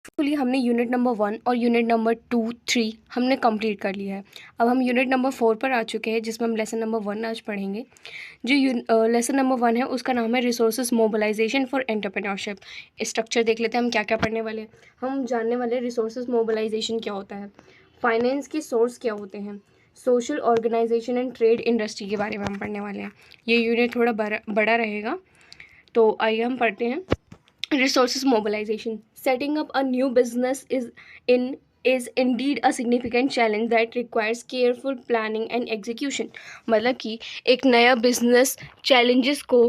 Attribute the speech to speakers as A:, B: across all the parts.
A: Successfully हमने unit number 1 और unit number 2, 3 हमने कंप्लीट कर लिया है। अब हम यूनिट नंबर 4 पर आ चुके हैं, जिसमें हम लेसन नंबर 1 आज पढ़ेंगे। जो लेसन नंबर 1 है उसका नाम है resources mobilisation for entrepreneurship. Structure देख लेते हैं हम क्या क्या पढ़ने वाले हैं। हम जानने वाले रिसोर्सेज मोबिलाइजेशन क्या होता है, फाइनेंस के सोर्स क्या होते हैं, social organisation and trade industry के बारे में हम पढ़ने वाले हैं। ये यूनिट थोड़ा बड़ा रहेगा, तो आइए हम पढ़ते हैं। Resources mobilization. Setting up a new business is indeed a significant challenge that requires careful planning and execution. मतलब कि एक नया बिजनेस चैलेंजेस को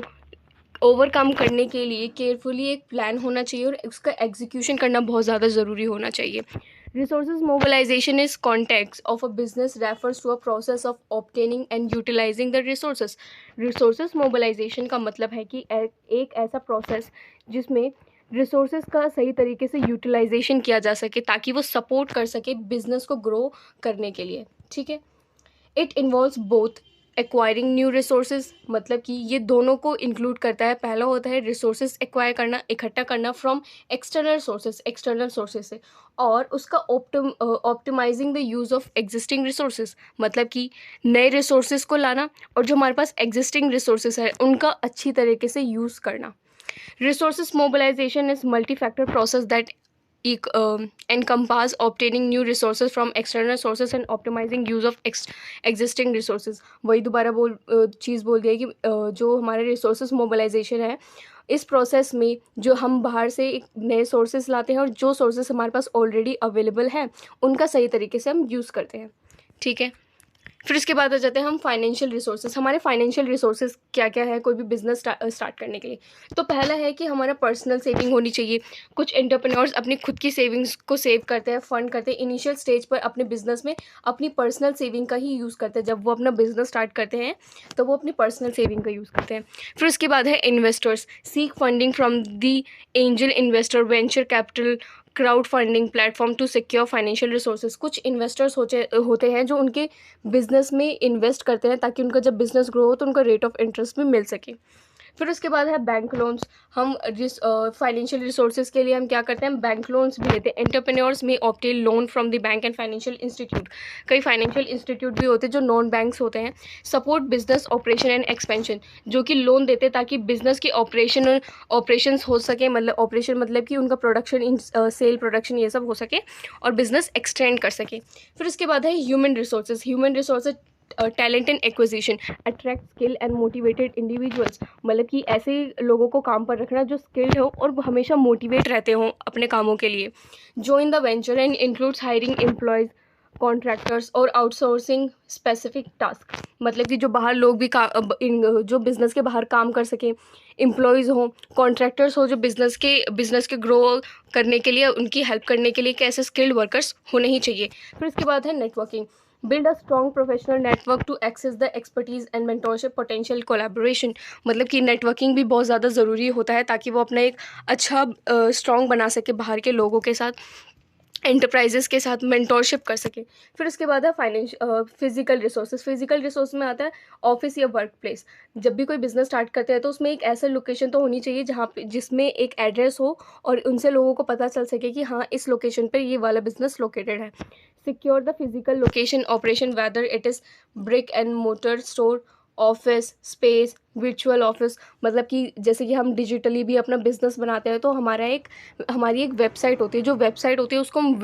A: ओवरकम करने के लिए केयरफुली एक प्लान होना चाहिए और उसका एग्जीक्यूशन करना बहुत ज़्यादा ज़रूरी होना चाहिए। Resources mobilization is context of a business refers to a process of obtaining and utilizing the resources. Resources mobilization का मतलब है कि एक ऐसा प्रोसेस जिसमें रिसोर्सेज का सही तरीके से यूटिलाइजेशन किया जा सके ताकि वो सपोर्ट कर सके बिजनेस को ग्रो करने के लिए। ठीक है, it involves both acquiring new resources, मतलब कि ये दोनों को इंक्लूड करता है। पहला होता है रिसोर्सेज एक्वायर करना, इकट्ठा करना फ्रॉम एक्सटर्नल सोर्सेज से, और उसका optimising the use of existing resources, मतलब कि नए रिसोर्सेज को लाना और जो हमारे पास एग्जिस्टिंग रिसोर्सेज है उनका अच्छी तरीके से यूज़ करना। Resources mobilization is multi-factor process that encompass obtaining new resources from external sources and optimizing use of existing resources। वही दोबारा चीज़ बोल दिया कि जो हमारे resources mobilization है, इस प्रोसेस में जो हम बाहर से एक नए सोर्सेज लाते हैं और जो सोर्सेज हमारे पास ऑलरेडी अवेलेबल हैं उनका सही तरीके से हम यूज़ करते हैं। ठीक है, फिर इसके बाद आ जाते हैं हम फाइनेंशियल रिसोर्सेज। हमारे फाइनेंशियल रिसोर्सेज क्या क्या है कोई भी बिजनेस स्टार्ट करने के लिए? तो पहला है कि हमारा पर्सनल सेविंग होनी चाहिए। कुछ एंटरप्रेन्योर्स अपनी खुद की सेविंग्स को सेव करते हैं, फंड करते हैं इनिशियल स्टेज पर अपने बिजनेस में, अपनी पर्सनल सेविंग का ही यूज़ करते हैं। जब वो अपना बिजनेस स्टार्ट करते हैं तो वो अपनी पर्सनल सेविंग का यूज़ करते हैं। फिर उसके बाद है investors, seek funding from the angel investor, venture capital, crowd funding platform to secure financial resources. कुछ इन्वेस्टर्स होते हैं जो उनके बिजनेस में इन्वेस्ट करते हैं ताकि उनका जब बिजनेस ग्रो हो तो उनका रेट ऑफ इंटरेस्ट भी मिल सके। फिर उसके बाद है बैंक लोन्स। हम जिस फाइनेंशियल रिसोर्सेज के लिए हम क्या करते हैं, बैंक लोन्स भी लेते हैं। एंटरप्रेन्योर्स में obtain loan from the bank and financial institute. कई फाइनेंशियल इंस्टीट्यूट भी होते हैं जो नॉन बैंक्स होते हैं। Support business operation and expansion, जो कि लोन देते हैं ताकि बिजनेस के ऑपरेशंस हो सके, मतलब ऑपरेशन मतलब कि उनका प्रोडक्शन, सेल प्रोडक्शन ये सब हो सके और बिजनेस एक्सटेंड कर सके। फिर उसके बाद है human resources. Human resources talent and acquisition, attract skill and motivated individuals, मतलब कि ऐसे लोगों को काम पर रखना जो स्किल्ड हो और वो हमेशा मोटिवेट रहते हों अपने कामों के लिए। Join the venture and includes hiring employees, contractors और आउटसोर्सिंग स्पेसिफिक टास्क, मतलब कि जो बाहर लोग भी जो बिज़नेस के बाहर काम कर सकें, एम्प्लॉयज़ हों, कॉन्ट्रैक्टर्स हो जो बिज़नेस के ग्रो करने के लिए, उनकी हेल्प करने के लिए कैसे स्किल्ड वर्कर्स होने ही चाहिए। फिर उसके बाद है networking, build a strong professional network to access the expertise and mentorship potential collaboration, मतलब कि नेटवर्किंग भी बहुत ज़्यादा ज़रूरी होता है ताकि वो अपना एक अच्छा स्ट्रॉन्ग बना सके बाहर के लोगों के साथ, एंटरप्राइजेस के साथ मेंटोरशिप कर सके। फिर उसके बाद है फिजिकल रिसोर्सेज। फिजिकल रिसोर्स में आता है ऑफिस या वर्क प्लेस। जब भी कोई बिजनेस स्टार्ट करते हैं तो उसमें एक ऐसा लोकेशन तो होनी चाहिए जहाँ पे जिसमें एक एड्रेस हो और उनसे लोगों को पता चल सके कि हाँ इस लोकेशन पर ये वाला बिजनेस लोकेटेड है। Secure the physical location operation whether it is brick and motor store, office space, virtual office, मतलब कि जैसे कि हम डिजिटली भी अपना बिजनेस बनाते हैं तो हमारी एक वेबसाइट होती है, जो वेबसाइट होती है उसको हम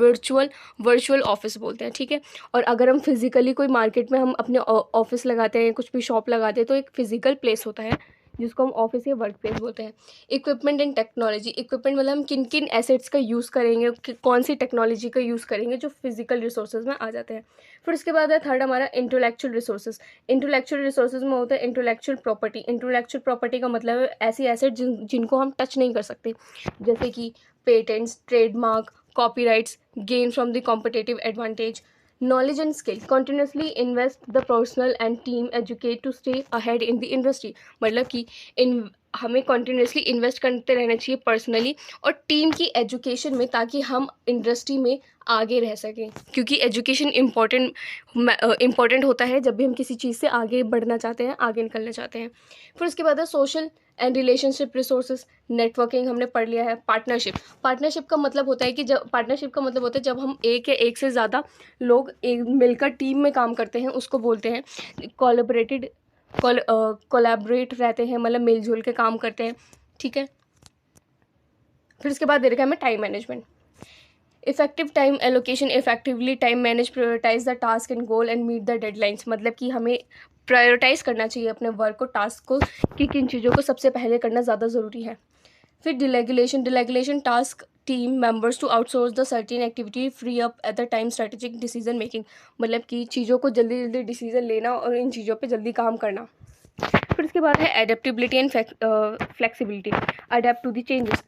A: वर्चुअल ऑफिस बोलते हैं। ठीक है, और अगर हम फिजिकली कोई मार्केट में हम अपने ऑफिस लगाते हैं, कुछ भी शॉप लगाते हैं, तो एक फिजिकल प्लेस होता है जिसको हम ऑफिस या वर्क प्लेस बोलते हैं। इक्विपमेंट एंड टेक्नोलॉजी, इक्विपमेंट मतलब हम किन किन एसेट्स का यूज़ करेंगे, कौन सी टेक्नोलॉजी का यूज़ करेंगे, जो फिजिकल रिसोर्सेज में आ जाते हैं। फिर उसके बाद है थर्ड हमारा इंटेलेक्चुअल रिसोर्सेज। इंटेलेक्चुअल रिसोर्सेज में होता है इंटेलेक्चुअल प्रॉपर्टी। इंटेलेक्चुअल प्रॉपर्टी का मतलब है ऐसी एसेट जिनको हम टच नहीं कर सकते, जैसे कि patents, trademark, copyrights, gain from the competitive advantage. Knowledge and skill, continuously invest the personal and team educate to stay ahead in the industry, मतलब कि हमें कंटिन्यूअसली इन्वेस्ट करते रहना चाहिए पर्सनली और टीम की एजुकेशन में, ताकि हम इंडस्ट्री में आगे रह सकें, क्योंकि एजुकेशन इम्पॉर्टेंट होता है जब भी हम किसी चीज़ से आगे बढ़ना चाहते हैं, आगे निकलना चाहते हैं। फिर उसके बाद है social and relationship resources, networking हमने पढ़ लिया है। पार्टनरशिप का मतलब होता है कि जब हम एक या एक से ज़्यादा लोग एक मिलकर टीम में काम करते हैं, उसको बोलते हैं कोलैबोरेटेड कोलैबोरेट रहते हैं, मतलब मिलजुल के काम करते हैं, ठीक है। फिर उसके बाद दे रखा है हमें time management, effective time allocation, effectively time manage, prioritise the task and goal and meet the deadlines. मतलब कि हमें प्रायोरिटाइज करना चाहिए अपने वर्क को, टास्क को, कि किन चीज़ों को सबसे पहले करना ज़्यादा ज़रूरी है। फिर delegation task team members to outsource the certain activity, free up at the time strategic decision making. मतलब कि चीज़ों को जल्दी जल्दी डिसीजन लेना और इन चीज़ों पे जल्दी काम करना। फिर उसके बाद है adaptability and flexibility, adapt to the changes.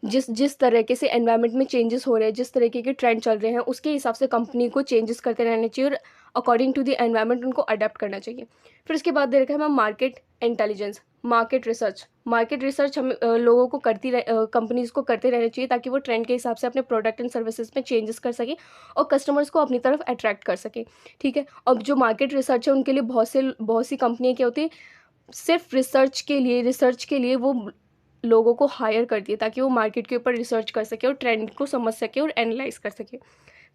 A: जिस तरीके से एनवायरनमेंट में चेंजेस हो रहे हैं, जिस तरीके के ट्रेंड चल रहे हैं, उसके हिसाब से कंपनी को चेंजेस करते रहना चाहिए और अकॉर्डिंग टू द एनवायरनमेंट उनको अडेप्ट करना चाहिए। फिर उसके बाद दे रखा है हमें मार्केट इंटेलिजेंस, मार्केट रिसर्च हम लोगों को कंपनीज को करते रहना चाहिए, ताकि वो ट्रेंड के हिसाब से अपने प्रोडक्ट एंड सर्विसेज में चेंजेस कर सके और कस्टमर्स को अपनी तरफ अट्रैक्ट कर सके, ठीक है। अब जो मार्केट रिसर्च है उनके लिए बहुत सी कंपनियां क्या होती है, सिर्फ रिसर्च के लिए वो लोगों को हायर करती है, ताकि वो मार्केट के ऊपर रिसर्च कर सके और ट्रेंड को समझ सके और एनालाइज कर सके।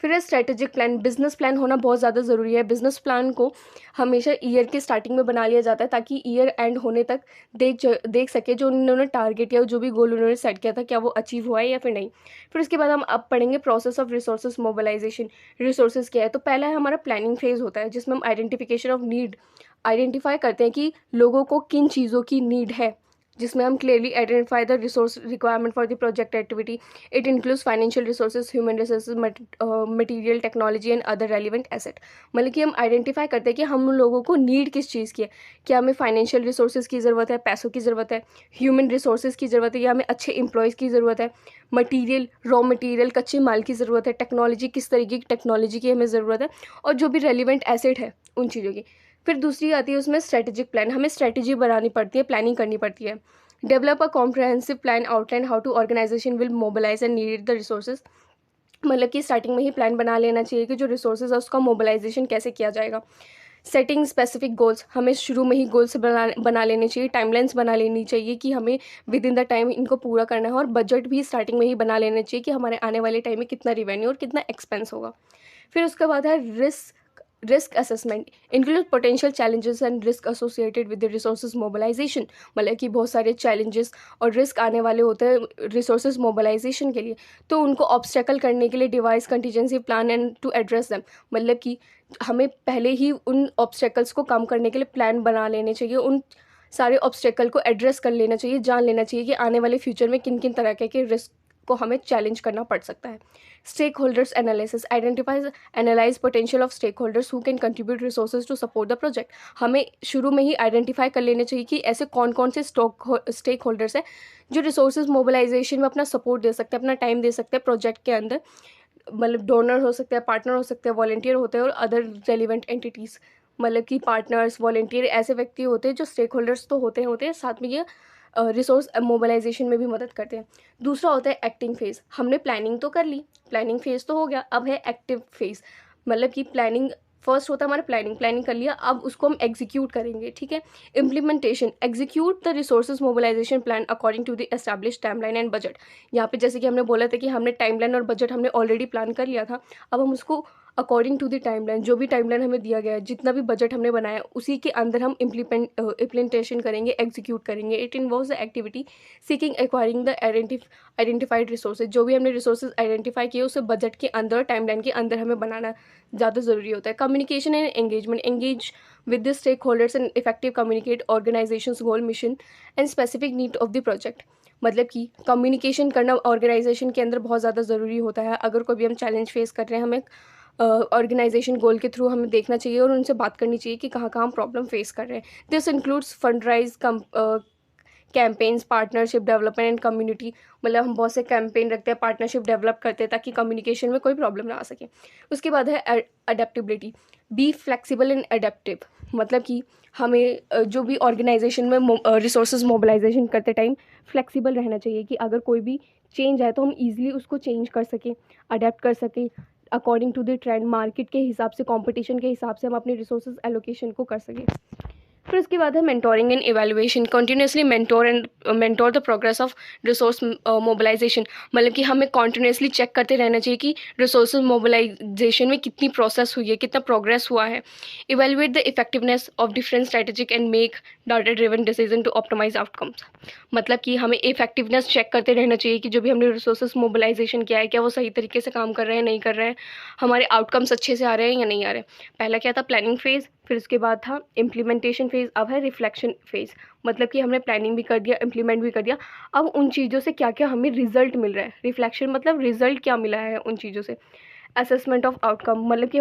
A: फिर है स्ट्रेटेजिक प्लान, बिजनेस प्लान होना बहुत ज़्यादा ज़रूरी है। बिजनेस प्लान को हमेशा ईयर के स्टार्टिंग में बना लिया जाता है, ताकि ईयर एंड होने तक देख सके जो उन्होंने टारगेट या जो भी गोल उन्होंने सेट किया था, क्या वो अचीव हुआ है या फिर नहीं। फिर उसके बाद हम अब पढ़ेंगे process of resources mobilisation. Resources क्या है, तो पहला है हमारा प्लानिंग फेज होता है, जिसमें हम आइडेंटिफिकेशन ऑफ नीड आइडेंटिफाई करते हैं कि लोगों को किन चीज़ों की नीड है, जिसमें हम clearly identify the resource requirement for the project activity. It includes financial resources, human resources, material, technology and other relevant asset. मतलब कि हम आइडेंटिफाई करते हैं कि हम लोगों को नीड किस चीज़ की है, क्या हमें फाइनेंशियल रिसोर्सेज की ज़रूरत है, पैसों की ज़रूरत है, ह्यूमन रिसोर्सेज की ज़रूरत है, या हमें अच्छे एम्प्लॉयज़ की ज़रूरत है, रॉ मटेरियल, कच्चे माल की ज़रूरत है, टेक्नोलॉजी, किस तरीके की टेक्नोलॉजी की हमें ज़रूरत है, और जो भी रेलिवेंट एसेट है उन चीज़ों की। फिर दूसरी आती है उसमें स्ट्रेटेजिक प्लान, हमें स्ट्रेटेजी बनानी पड़ती है, प्लानिंग करनी पड़ती है। Develop a comprehensive plan outline how to organisation will mobilise and need the resources. मतलब कि स्टार्टिंग में ही प्लान बना लेना चाहिए कि जो रिसोर्सेज है उसका मोबिलाइजेशन कैसे किया जाएगा। सेटिंग स्पेसिफिक गोल्स, हमें शुरू में ही गोल्स बना लेने चाहिए, टाइमलाइंस बना लेनी चाहिए कि हमें विद इन द टाइम इनको पूरा करना है, और बजट भी स्टार्टिंग में ही बना लेना चाहिए कि हमारे आने वाले टाइम में कितना रिवेन्यू और कितना एक्सपेंस होगा। फिर उसके बाद है risk assessment, include potential challenges and risk associated with the resources mobilisation. मतलब कि बहुत सारे चैलेंजेस और रिस्क आने वाले होते हैं रिसोर्सेज मोबिलाइजेशन के लिए, तो उनको ऑब्स्टेकल करने के लिए devise contingency plan and to address them. मतलब कि हमें पहले ही उन ऑब्स्टेकल्स को कम करने के लिए प्लान बना लेने चाहिए, उन सारे ऑब्स्टेकल को एड्रेस कर लेना चाहिए, जान लेना चाहिए कि आने वाले फ्यूचर में किन किन तरह के रिस्क को हमें चैलेंज करना पड़ सकता है। Stakeholders analysis, identifies analyse potential of stakeholders who can contribute resources to support the project. हमें शुरू में ही आइडेंटिफाई कर लेना चाहिए कि ऐसे कौन कौन से स्टेक होल्डर्स हैं जो रिसोर्सेज मोबिलाइजेशन में अपना सपोर्ट दे सकते हैं, अपना टाइम दे सकते हैं प्रोजेक्ट के अंदर। मतलब डोनर हो सकते हैं, पार्टनर हो सकते हैं, वॉलंटियर होते हैं और अदर रेलिवेंट एंटिटीज़। मतलब कि पार्टनर्स, वॉलंटियर ऐसे व्यक्ति होते हैं जो स्टेक होल्डर्स तो होते हैं, साथ में ये रिसोर्स मोबिलाइजेशन में भी मदद करते हैं। दूसरा होता है एक्टिंग फेज़, हमने प्लानिंग तो कर ली, प्लानिंग फेज़ तो हो गया, अब है एक्टिव फेज़। मतलब कि प्लानिंग फर्स्ट होता है हमारा प्लानिंग कर लिया, अब उसको हम एग्जीक्यूट करेंगे, ठीक है। Implementation, execute the resources mobilisation plan according to the establish timeline and budget. यहाँ पे जैसे कि हमने बोला था कि हमने टाइमलाइन और बजट हमने ऑलरेडी प्लान कर लिया था, अब हम उसको अकॉर्डिंग टू द टाइमलाइन, जो भी टाइमलाइन हमें दिया गया है, जितना भी बजट हमने बनाया उसी के अंदर हम इम्प्लीमेंटेशन करेंगे, एग्जीक्यूट करेंगे। It involves the activity seeking acquiring the identified resources. जो भी हमने रिसोर्सेज आइडेंटिफाई किए उसे बजट के अंदर, टाइमलाइन के अंदर हमें बनाना ज़्यादा ज़रूरी होता है। Communication and engagement, engage with the stakeholders and effective communicate organisations goal, mission and specific need of the project. मतलब कि कम्युनिकेशन करना ऑर्गेनाइजेशन के अंदर बहुत ज़्यादा ज़रूरी होता है। अगर कोई भी हम चैलेंज फेस कर रहे हैं, हमें ऑर्गेनाइजेशन गोल के थ्रू हमें देखना चाहिए और उनसे बात करनी चाहिए कि कहाँ कहाँ हम प्रॉब्लम फेस कर रहे हैं। This includes fund rise campaigns, partnership development and community, मतलब हम बहुत से कैंपेन रखते हैं, पार्टनरशिप डेवलप करते हैं ताकि कम्युनिकेशन में कोई प्रॉब्लम ना आ सके। उसके बाद है adaptability, be flexible and adaptive, मतलब कि हमें जो भी ऑर्गेनाइजेशन में रिसोर्सेज मोबिलाइजेशन करते टाइम फ्लेक्सिबल रहना चाहिए कि अगर कोई भी चेंज आए तो हम ईजिली उसको चेंज कर सकें, अडेप्ट कर सकें according to the trend, market के हिसाब से, कंपटीशन के हिसाब से हम अपने रिसोर्सेज एलोकेशन को कर सकें। फिर उसके बाद है mentoring and evaluation, continuously mentor the progress of resource mobilisation, मतलब कि हमें कंटिन्यूसली चेक करते रहना चाहिए कि रिसोर्स मोबिलाइजेशन में कितनी प्रोसेस हुई है, कितना प्रोग्रेस हुआ है। Evaluate the effectiveness of different strategic and make data driven decision to optimise outcomes, मतलब कि हमें इफेक्टिवनेस चेक करते रहना चाहिए कि जो भी हमने रिसोर्सेज मोबिलाइजेशन किया है क्या वो सही तरीके से काम कर रहे हैं, नहीं कर रहे हैं, हमारे आउटकम्स अच्छे से आ रहे हैं या नहीं आ रहे हैं। पहला क्या था, प्लानिंग फेज, फिर उसके बाद था इम्प्लीमेंटेशन फेज, अब है रिफ्लेक्शन फेज, मतलब कि हमने प्लानिंग भी कर दिया, इम्प्लीमेंट भी कर दिया, अब उन चीज़ों से क्या क्या हमें रिजल्ट मिल रहा है, रिफ्लेक्शन मतलब रिजल्ट क्या मिला है उन चीज़ों से। असेसमेंट ऑफ आउटकम, मतलब कि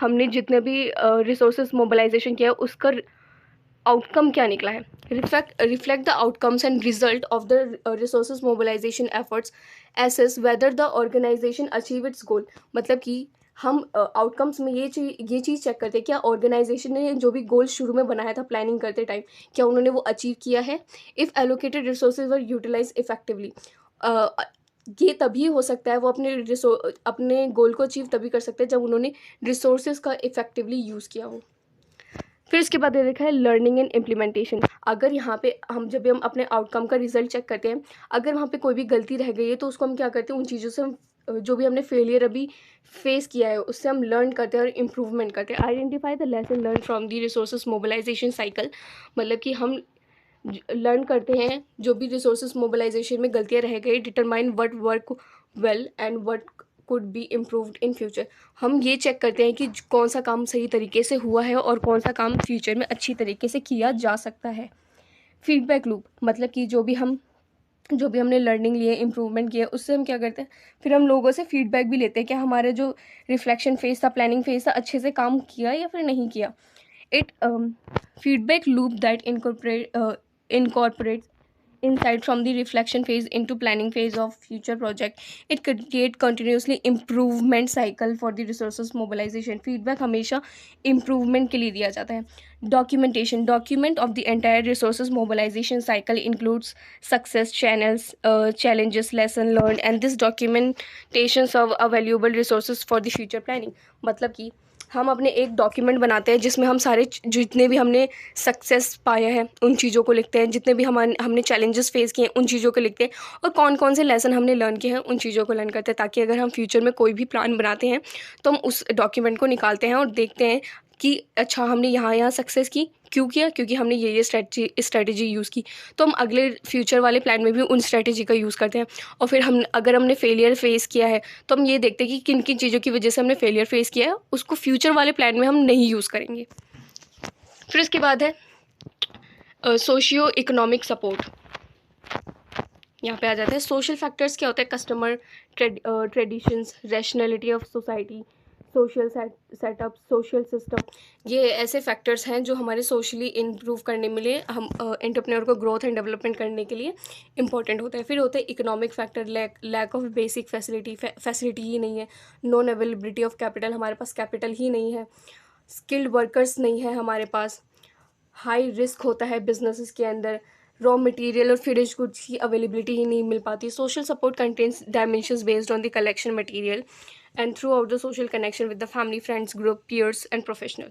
A: हमने जितने भी रिसोर्सेज मोबिलाइजेशन किया है उसका आउटकम क्या निकला है। Reflect the outcomes and result of the resources mobilisation efforts, assess whether the organisation achieve its goal, मतलब कि हम आउटकम्स में ये चीज़ चेक करते हैं क्या ऑर्गेनाइजेशन ने जो भी गोल शुरू में बनाया था प्लानिंग करते टाइम क्या उन्होंने वो अचीव किया है। If allocated resources were utilise effectively, ये तभी हो सकता है, वो अपने गोल को अचीव तभी कर सकते हैं जब उन्होंने रिसोर्सेज का इफेक्टिवली यूज़ किया हो। फिर इसके बाद ये देखा है लर्निंग एंड इम्प्लीमेंटेशन, अगर यहाँ पे जब भी हम अपने आउटकम का रिजल्ट चेक करते हैं, अगर वहाँ पे कोई भी गलती रह गई है तो उसको हम क्या करते हैं, उन चीज़ों से हम जो भी हमने फेलियर अभी फेस किया है उससे हम लर्न करते हैं और इम्प्रूवमेंट करते हैं। Identify the lesson learn from the resources mobilisation cycle, मतलब कि हम लर्न करते हैं जो भी रिसोर्सेज मोबिलाइजेशन में गलतियाँ रह गई, determine what work well and what could be improved in future, हम ये चेक करते हैं कि कौन सा काम सही तरीके से हुआ है और कौन सा काम फ्यूचर में अच्छी तरीके से किया जा सकता है। फीडबैक लूप, मतलब कि जो भी हमने लर्निंग लिए, इम्प्रूवमेंट किया, उससे हम क्या करते हैं, फिर हम लोगों से फीडबैक भी लेते हैं कि हमारे जो रिफ्लेक्शन फेज था, प्लानिंग फेज था, अच्छे से काम किया या फिर नहीं किया। It feedback loop that incorporates insight from the reflection phase into planning phase of future project. It create continuously improvement cycle for the resources mobilization. Feedback हमेशा improvement के लिए दिया जाता है. Documentation, document of the entire resources mobilization cycle includes success channels, challenges, lesson learned, and this documentation serve a valuable resources for the future planning. मतलब कि हम अपने एक डॉक्यूमेंट बनाते हैं जिसमें हम सारे जितने भी हमने सक्सेस पाया है उन चीज़ों को लिखते हैं, जितने भी हमने चैलेंजेस फेस किए हैं उन चीज़ों को लिखते हैं, और कौन कौन से लेसन हमने लर्न किए हैं उन चीज़ों को लर्न करते हैं, ताकि अगर हम फ्यूचर में कोई भी प्लान बनाते हैं तो हम उस डॉक्यूमेंट को निकालते हैं और देखते हैं कि अच्छा हमने यहाँ सक्सेस की, क्यों किया, क्योंकि हमने ये स्ट्रेटेजी यूज़ की, तो हम अगले फ्यूचर वाले प्लान में भी उन स्ट्रेटेजी का यूज़ करते हैं। और फिर अगर हमने फेलियर फेस किया है तो हम ये देखते हैं कि किन किन चीज़ों की वजह से हमने फेलियर फेस किया है, उसको फ्यूचर वाले प्लान में हम नहीं यूज़ करेंगे। फिर इसके बाद है सोशियो इकोनॉमिक सपोर्ट, यहाँ पे आ जाते हैं सोशल फैक्टर्स। क्या होता है, customer traditions, rationality of society, social setup, social system, ये ऐसे फैक्टर्स हैं जो हमारे सोशली इम्प्रूव करने में लिए हम एंटरप्रेन्योर को ग्रोथ एंड डेवलपमेंट करने के लिए इंपॉर्टेंट होता है। फिर होता है economic factor, lack of basic facility ही नहीं है, नॉन अवेलेबिलिटी ऑफ कैपिटल, हमारे पास कैपिटल ही नहीं है, स्किल्ड वर्कर्स नहीं है हमारे पास, हाई रिस्क होता है बिजनेसेस के अंदर, रॉ मटेरियल और फिनिश गुड्स की अवेलेबिलिटी ही नहीं मिल पाती। Social support contains dimensions based on the collection material and throughout the social connection with the family, friends, group, peers and professional.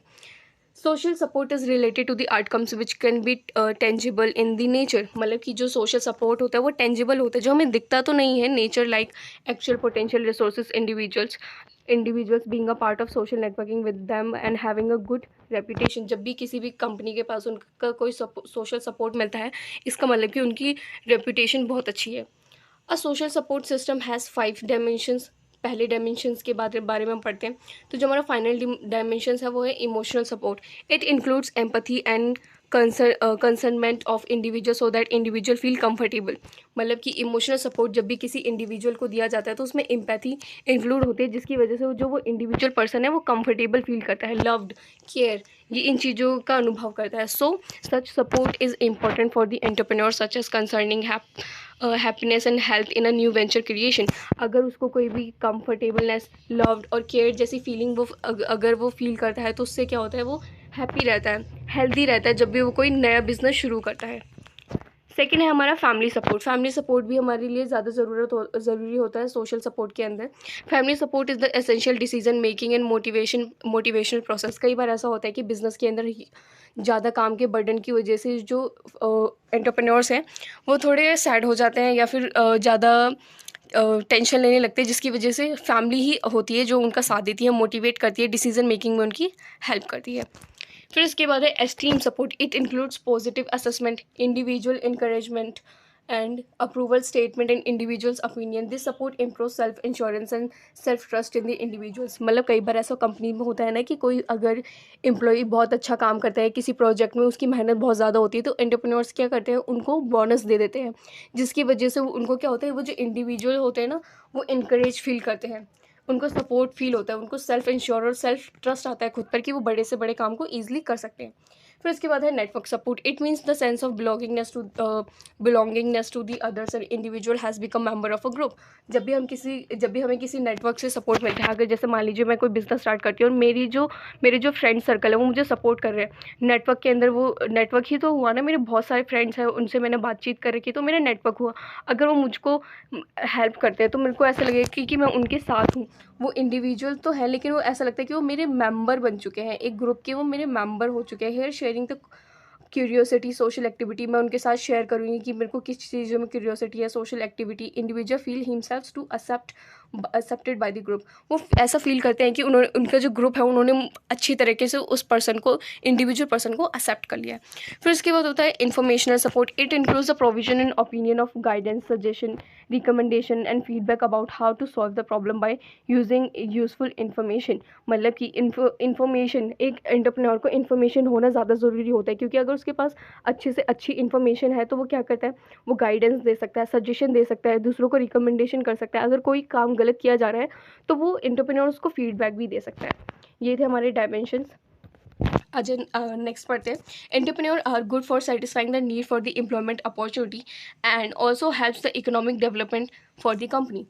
A: Social support is related to the outcomes which can be tangible in the nature, मतलब कि जो social support होता है वो tangible होता है, जो हमें दिखता तो नहीं है, nature like actual potential resources, individuals being a part of social networking with them and having a good reputation. जब भी किसी भी कंपनी के पास उनका कोई सोशल सपोर्ट मिलता है, इसका मतलब कि उनकी रेपुटेशन बहुत अच्छी है। A social support system has 5 dimensions. पहले डायमेंशंस के बारे में हम पढ़ते हैं, तो जो हमारा फाइनल डायमेंशंस है वो है emotional support. It includes empathy and concernment of individual so that individual feel comfortable. मतलब कि इमोशनल सपोर्ट जब भी किसी इंडिविजुअल को दिया जाता है तो उसमें एम्पैथी इंक्लूड होती है, जिसकी वजह से वो इंडिविजुअल पर्सन है वो कंफर्टेबल फील करता है, लव्ड, केयर, ये इन चीज़ों का अनुभव करता है। So such support is important for the entrepreneur such as concerning happiness and health in a new venture creation. अगर उसको कोई भी कंफर्टेबलनेस, लव्ड और केयर जैसी फीलिंग अगर वो फील करता है तो उससे क्या होता है, वो हैप्पी रहता है, हेल्दी रहता है जब भी वो कोई नया बिजनेस शुरू करता है। सेकेंड है हमारा फैमिली सपोर्ट। फैमिली सपोर्ट भी हमारे लिए ज़्यादा ज़रूरी होता है सोशल सपोर्ट के अंदर। Family support is the essential decision making and motivational process. कई बार ऐसा होता है कि बिज़नेस के अंदर ज़्यादा काम के बर्डन की वजह से जो एंटरप्रेन्योर्स हैं वो थोड़े सैड हो जाते हैं या फिर ज़्यादा टेंशन लेने लगते हैं, जिसकी वजह से फैमिली ही होती है जो उनका साथ देती है, मोटिवेट करती है, डिसीजन मेकिंग में उनकी हेल्प करती है। फिर इसके बाद है esteem support. It includes positive assessment, individual encouragement and approval statement and individuals opinion. This support improve self insurance and self trust in the individuals. मतलब कई बार ऐसा कंपनी में होता है ना कि कोई अगर एम्प्लॉई बहुत अच्छा काम करता है किसी प्रोजेक्ट में, उसकी मेहनत बहुत ज़्यादा होती है, तो एंटरप्रेन्योर्स क्या करते हैं, उनको बोनस दे देते हैं, जिसकी वजह से उनको क्या होता है, वो जो इंडिविजुअल होते हैं ना वो इनकरेज फील करते हैं, उनको सपोर्ट फील होता है, उनको सेल्फ इंश्योर और सेल्फ ट्रस्ट आता है खुद पर कि वो बड़े से बड़े काम को ईजिली कर सकते हैं। फिर इसके बाद है network support. It means the sense of belongingness to the others and individual has become member of a group. जब भी हमें किसी नेटवर्क से सपोर्ट मिलता है, अगर जैसे मान लीजिए मैं कोई बिजनेस स्टार्ट करती हूँ और मेरे जो फ्रेंड सर्कल है वो मुझे सपोर्ट कर रहे हैं, नेटवर्क के अंदर वो नेटवर्क ही तो हुआ ना, मेरे बहुत सारे फ्रेंड्स हैं, उनसे मैंने बातचीत कर रखी तो मेरा नेटवर्क हुआ। अगर वो मुझको हेल्प करते हैं तो मेरे को ऐसा लगेगा कि मैं उनके साथ हूँ। वो इंडिविजुअल तो है लेकिन वो ऐसा लगता है कि वो मेरे मेंबर बन चुके हैं, एक ग्रुप के वो मेरे मेंबर हो चुके हैं। Here sharing the curiosity social activity. मैं उनके साथ शेयर करूँगी कि मेरे को किस चीज़ों में क्यूरियोसिटी है, social activity. Individual feel himself to accepted by the group. वो ऐसा फील करते हैं कि उनका जो ग्रुप है उन्होंने अच्छी तरीके से उस पर्सन को, इंडिविजुअल पर्सन को एक्सेप्ट कर लिया है। फिर उसके बाद होता है informational support. It includes the provision and opinion of guidance, suggestion, recommendation and feedback about how to solve the problem by using useful information. मतलब कि इन्फॉर्मेशन, एक एंटरप्रेन्योर को इन्फॉर्मेशन होना ज़्यादा ज़रूरी होता है, क्योंकि अगर उसके पास अच्छे से अच्छी इन्फॉर्मेशन है तो वो क्या करता है, वो गाइडेंस दे सकता है, सजेशन दे सकता है, दूसरों को रिकमेंडेशन कर सकता है। अगर कोई काम गलत किया जा रहा है तो वो एंटरप्रेन्योर उसको फीडबैक भी दे सकता है। ये थे हमारे डायमेंशंस। आज नेक्स्ट पढ़ते हैं। Entrepreneur are good for satisfying the need for the employment opportunity and also helps the economic development for the company,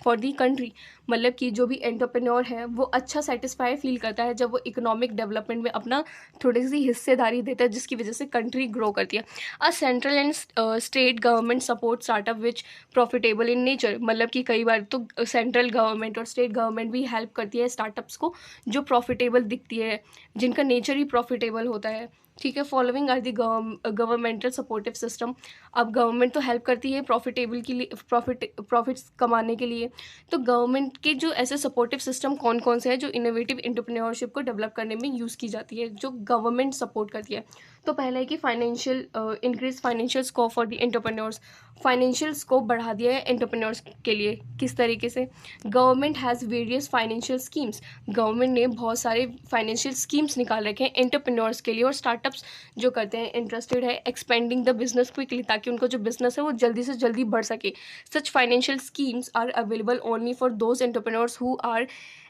A: for the country. मतलब कि जो भी एंटरप्रेन्योर है वो अच्छा सेटिस्फाई फील करता है जब वो इकोनॉमिक डेवलपमेंट में अपना थोड़ी सी हिस्सेदारी देता है, जिसकी वजह से कंट्री ग्रो करती है। A central and state government support startup which profitable in nature. मतलब कि कई बार तो सेंट्रल गवर्नमेंट और स्टेट गवर्नमेंट भी हेल्प करती है स्टार्टअप्स को जो प्रॉफिटेबल दिखती है, जिनका नेचर ही प्रॉफिटेबल होता है। ठीक है, following are the governmental supportive system. अब गवर्नमेंट तो हेल्प करती है प्रॉफिटेबल के लिए, प्रॉफिट्स कमाने के लिए। तो गवर्नमेंट के जो ऐसे सपोर्टिव सिस्टम कौन कौन से हैं जो इनोवेटिव एंटरप्रेन्योरशिप को डेवलप करने में यूज़ की जाती है, जो गवर्नमेंट सपोर्ट करती है। तो पहला है कि financial increase financial scope for the entrepreneurs. Financial scope बढ़ा दिया है एंटरप्रेन्योर्स के लिए। किस तरीके से? Government has various financial schemes. Government ने बहुत सारे फाइनेंशियल स्कीम्स निकाल रखे हैं एंटरप्रेन्योर्स के लिए, और स्टार्टअप्स जो करते हैं इंटरेस्टेड है एक्सपेंडिंग द बिजनेस क्विकली, ताकि उनका जो बिजनेस है वो जल्दी से जल्दी बढ़ सके। Such financial schemes are available only for those entrepreneurs who are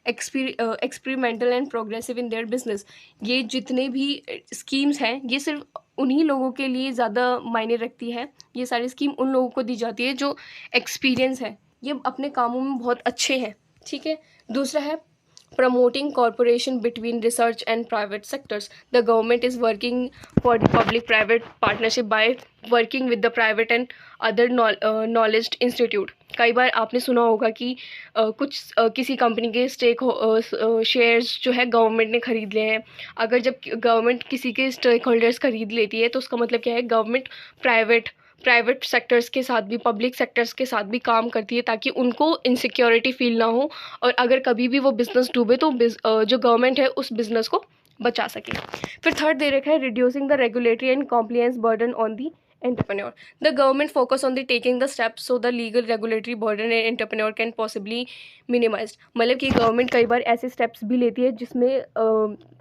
A: experimental and progressive in their business. ये जितने भी स्कीम्स हैं ये सिर्फ उन्हीं लोगों के लिए ज़्यादा मायने रखती है। ये सारी स्कीम उन लोगों को दी जाती है जो एक्सपीरियंस है, ये अपने कामों में बहुत अच्छे हैं। ठीक है। दूसरा है promoting cooperation between research and private sectors. The government is working for the public-private partnership by working with the private and other knowledge institute. कई बार आपने सुना होगा कि किसी कंपनी के शेयर्स जो है गवर्नमेंट ने खरीद लिए हैं। अगर जब गवर्नमेंट किसी के स्टेक होल्डर्स खरीद लेती है तो उसका मतलब क्या है, गवर्नमेंट प्राइवेट सेक्टर्स के साथ भी, पब्लिक सेक्टर्स के साथ भी काम करती है ताकि उनको इनसिक्योरिटी फील ना हो, और अगर कभी भी वो बिज़नेस डूबे तो जो गवर्नमेंट है उस बिज़नेस को बचा सके। फिर थर्ड दे रखा है reducing the regulatory and compliance burden on the entrepreneur. The government focus on the taking the steps so the legal regulatory burden and entrepreneur can possibly minimized. मतलब कि गवर्नमेंट कई बार ऐसे स्टेप्स भी लेती है जिसमें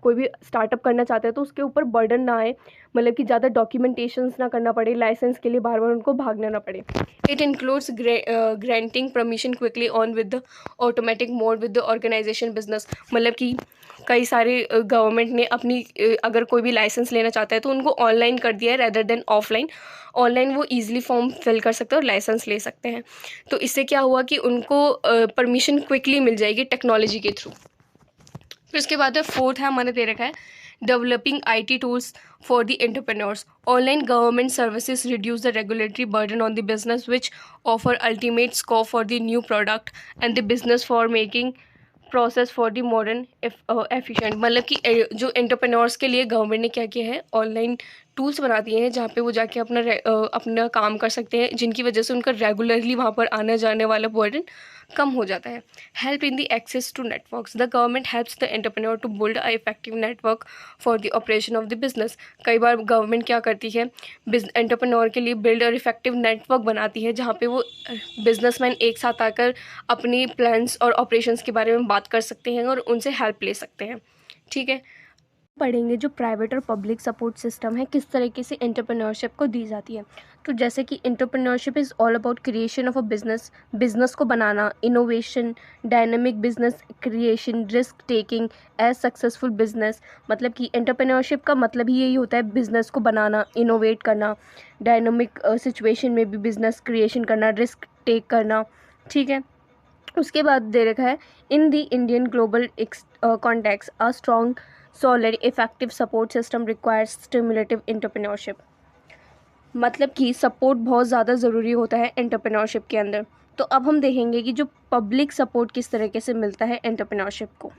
A: कोई भी स्टार्टअप करना चाहता है तो उसके ऊपर बर्डन ना आए, मतलब कि ज़्यादा डॉक्यूमेंटेशंस ना करना पड़े, लाइसेंस के लिए बार बार उनको भागना ना पड़े. It includes granting permission quickly on with the automatic mode with the organisation business. मतलब कि कई सारे गवर्नमेंट ने अपनी अगर कोई भी लाइसेंस लेना चाहता है तो उनको ऑनलाइन कर दिया है रेदर देन ऑफलाइन. ऑनलाइन वो ईजिली फॉर्म फिल कर सकते हैं और लाइसेंस ले सकते हैं. तो इससे क्या हुआ कि उनको परमिशन क्विकली मिल जाएगी टेक्नोलॉजी के थ्रू. फिर उसके बाद फोर्थ है हमारे दे रखा है developing IT tools for the entrepreneurs. Online government services reduce the regulatory burden on the business which offer ultimate scope for the new product and the business for making process for the modern efficient. मतलब कि जो entrepreneurs के लिए government ने क्या किया है, online tools बना दिए हैं जहाँ पे वो जाके अपना काम कर सकते हैं, जिनकी वजह से उनका रेगुलरली वहाँ पर आने जाने वाला बर्डन कम हो जाता है. Help in the access to networks. The government helps the entrepreneur to build a effective network for the operation of the business. कई बार गवर्नमेंट क्या करती है, एंटरप्रेन्योर के लिए बिल्ड और इफेक्टिव नेटवर्क बनाती है जहाँ पे वो बिजनेसमैन एक साथ आकर अपनी प्लान्स और ऑपरेशंस के बारे में बात कर सकते हैं और उनसे हेल्प ले सकते हैं. ठीक है, पढ़ेंगे जो प्राइवेट और पब्लिक सपोर्ट सिस्टम है किस तरीके से एंटरप्रेन्योरशिप को दी जाती है. तो जैसे कि entrepreneurship is all about creation of a business को बनाना, innovation, dynamic business creation, risk taking as successful business. मतलब कि एंटरप्रेन्योरशिप का मतलब ही यही होता है बिजनेस को बनाना, इनोवेट करना, डायनेमिक सिचुएशन में भी बिजनेस क्रिएशन करना, रिस्क टेक करना. ठीक है, उसके बाद दे रखा है in the Indian global context a strong solid effective support system requires stimulative entrepreneurship. मतलब कि सपोर्ट बहुत ज़्यादा ज़रूरी होता है एंटरप्रेन्योरशिप के अंदर. तो अब हम देखेंगे कि जो पब्लिक सपोर्ट किस तरीके से मिलता है एंटरप्रेन्योरशिप को.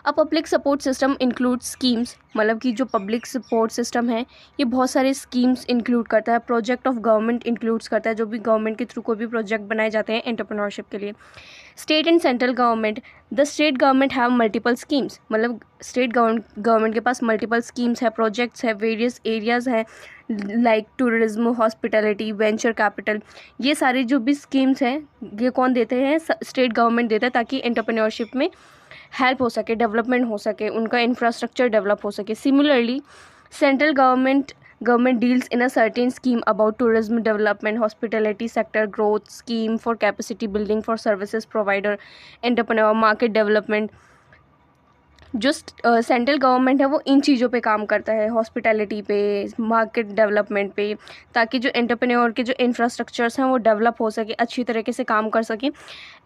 A: अब public support system include schemes. मतलब कि जो पब्लिक सपोर्ट सिस्टम है ये बहुत सारे स्कीम्स इंक्लूड करता है. प्रोजेक्ट ऑफ गवर्नमेंट इंक्लूड्स करता है, जो भी गवर्नमेंट के थ्रू कोई भी प्रोजेक्ट बनाए जाते हैं एंटरप्रेन्योरशिप के लिए. State and central government. The state government have multiple schemes. मतलब स्टेट गवर्नमेंट के पास मल्टीपल स्कीम्स है, प्रोजेक्ट्स है, वेरियस एरियाज़ हैं like tourism, hospitality, venture capital. ये सारे जो भी स्कीम्स हैं ये कौन देते हैं, स्टेट गवर्नमेंट देता है, ताकि एंटरप्रेन्योरशिप में हेल्प हो सके, डेवलपमेंट हो सके, उनका इंफ्रास्ट्रक्चर डेवलप हो सके. Similarly central government deals in a certain scheme about tourism development, hospitality sector growth, scheme for capacity building for services provider, entrepreneur, market development. जो सेंट्रल गवर्नमेंट है वो इन चीज़ों पे काम करता है, हॉस्पिटैलिटी पे, मार्केट डेवलपमेंट पे, ताकि जो एंटरप्रेन्योर के जो इंफ्रास्ट्रक्चर्स हैं वो डेवलप हो सके, अच्छी तरीके से काम कर सके.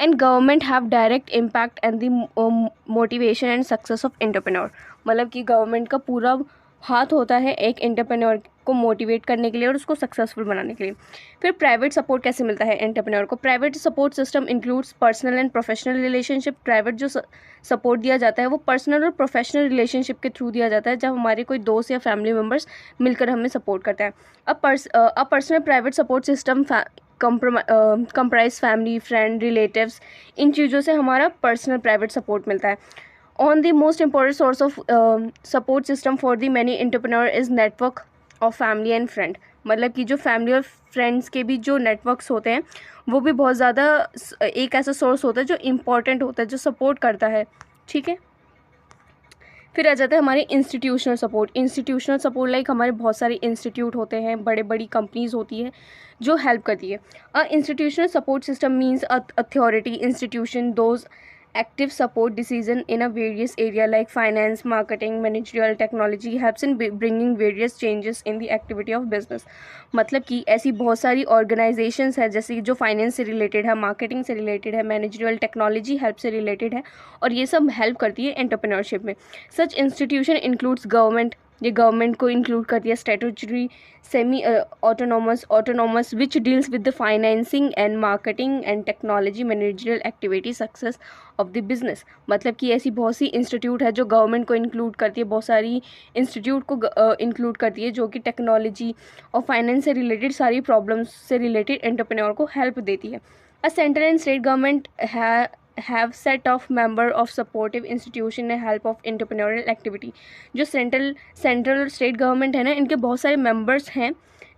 A: And government have direct impact and the motivation and success of entrepreneur. मतलब कि गवर्नमेंट का पूरा हाथ होता है एक एंटरप्रेन्योर को मोटिवेट करने के लिए और उसको सक्सेसफुल बनाने के लिए. फिर प्राइवेट सपोर्ट कैसे मिलता है एंटरप्रेन्योर को. Private support system includes personal and professional relationship. Private जो सपोर्ट दिया जाता है वो पर्सनल और प्रोफेशनल रिलेशनशिप के थ्रू दिया जाता है, जब हमारे कोई दोस्त या फैमिली मेम्बर्स मिलकर हमें सपोर्ट करता है. अब personal private support system comprise family, friend, relatives, इन चीज़ों से हमारा पर्सनल प्राइवेट सपोर्ट मिलता है. On the most important source of support system for the many entrepreneur is network of family and friend. मतलब कि जो फैमिली और फ्रेंड्स के भी जो नेटवर्क्स होते हैं वो भी बहुत ज़्यादा एक ऐसा सोर्स होता है जो इम्पॉर्टेंट होता है, जो सपोर्ट करता है. ठीक है, फिर आ जाता है हमारे institutional support. Institutional support like हमारे बहुत सारे इंस्टीट्यूट होते हैं, बड़ी बड़ी कंपनीज होती है जो हेल्प करती है. A institutional support system means authority institution those active support decision in a various area like finance, marketing, managerial, technology helps in bringing various changes in the activity of business. मतलब कि ऐसी बहुत सारी organisations है जैसे जो finance से related है, मार्केटिंग से रिलेटेड है, मैनेजरियल टेक्नोलॉजी हेल्प से रिलेटेड है, और ये सब हेल्प करती है एंटरप्रेन्योरशिप में. सच इंस्टीट्यूशन इंक्लूड्स गवर्नमेंट. ये गवर्नमेंट को इंक्लूड करती है. Statutory, semi autonomous which deals with the financing and marketing and technology managerial activity success of the business. मतलब कि ऐसी बहुत सी इंस्टीट्यूट है जो गवर्नमेंट को इंक्लूड करती है, बहुत सारी इंस्टीट्यूट को इंक्लूड करती है जो कि टेक्नोलॉजी और फाइनेंस से रिलेटेड सारी प्रॉब्लम्स से रिलेटेड एंटरप्रेन्योर को हेल्प देती है. A central and state government have set of member of supportive institution and help of entrepreneurial activity. जो सेंट्रल और स्टेट गवर्नमेंट है ना, इनके बहुत सारे मेंबर्स हैं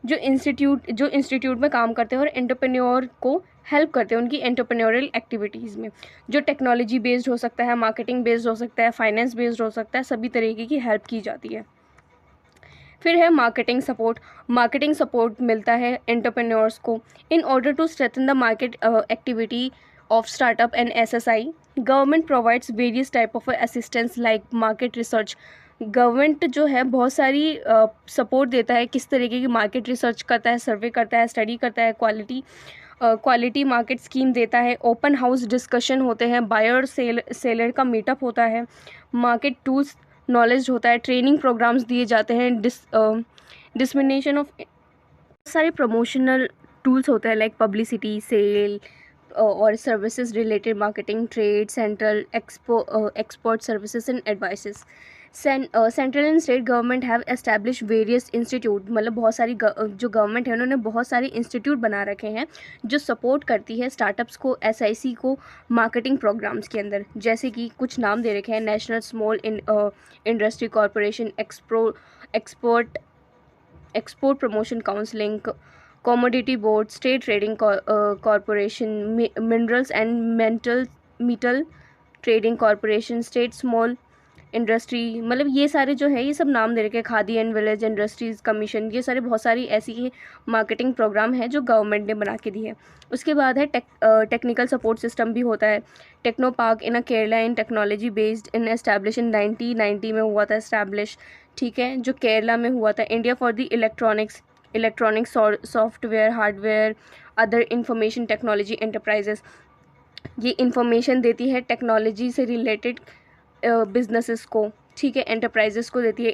A: जो इंस्टीट्यूट में काम करते हैं और एंटरप्रेन्योर को हेल्प करते हैं उनकी एंटरप्रेन्योरल एक्टिविटीज़ में, जो टेक्नोलॉजी बेस्ड हो सकता है, मार्केटिंग बेस्ड हो सकता है, फाइनेंस बेस्ड हो सकता है, सभी तरीके की हेल्प की जाती है। फिर है मार्केटिंग सपोर्ट। मार्केटिंग सपोर्ट मिलता है एंटरप्रेन्योर्स को in order to strengthen the market activity of startup and SSI. Government provides various type of assistance like market research. Government जो है बहुत सारी सपोर्ट देता है, किस तरीके की मार्केट रिसर्च करता है, सर्वे करता है, स्टडी करता है, क्वालिटी मार्केट स्कीम देता है, ओपन हाउस डिस्कशन होते हैं, बायर सेलर का मीटअप होता है, मार्केट टूल्स नॉलेज होता है, ट्रेनिंग प्रोग्राम्स दिए जाते हैं, डिसमिनेशन ऑफ सारे प्रमोशनल टूल्स होते हैं लाइक पब्लिसिटी, सेल और services related marketing, trade, central export services and advices. Central and state government have establish various institute, मतलब बहुत सारी जो गवर्नमेंट है उन्होंने बहुत सारे इंस्टीट्यूट बना रखे हैं जो सपोर्ट करती है स्टार्टअप्स को, एसआईसी को मार्केटिंग प्रोग्राम्स के अंदर। जैसे कि कुछ नाम दे रखे हैं: national small industry corporation, export promotion counselling, commodity board, state trading corporation, minerals and metal trading corporation, state small industry, मतलब ये सारे जो है ये सब नाम दे रखे हैं, khadi and village industries commission, ये सारे बहुत सारी ऐसी मार्केटिंग प्रोग्राम है जो गवर्नमेंट ने बना के दी है। उसके बाद है टेक्निकल सपोर्ट सिस्टम भी होता है। Techno park in Kerala in technology based in establish in 1990 में हुआ था एस्टैब्लिश, ठीक है, जो केरला में हुआ था। India for the electronics software hardware other information technology enterprises, ये इंफॉर्मेशन देती है टेक्नोलॉजी से रिलेटेड बिजनेसेस को, ठीक है, एंटरप्राइजेस को देती है।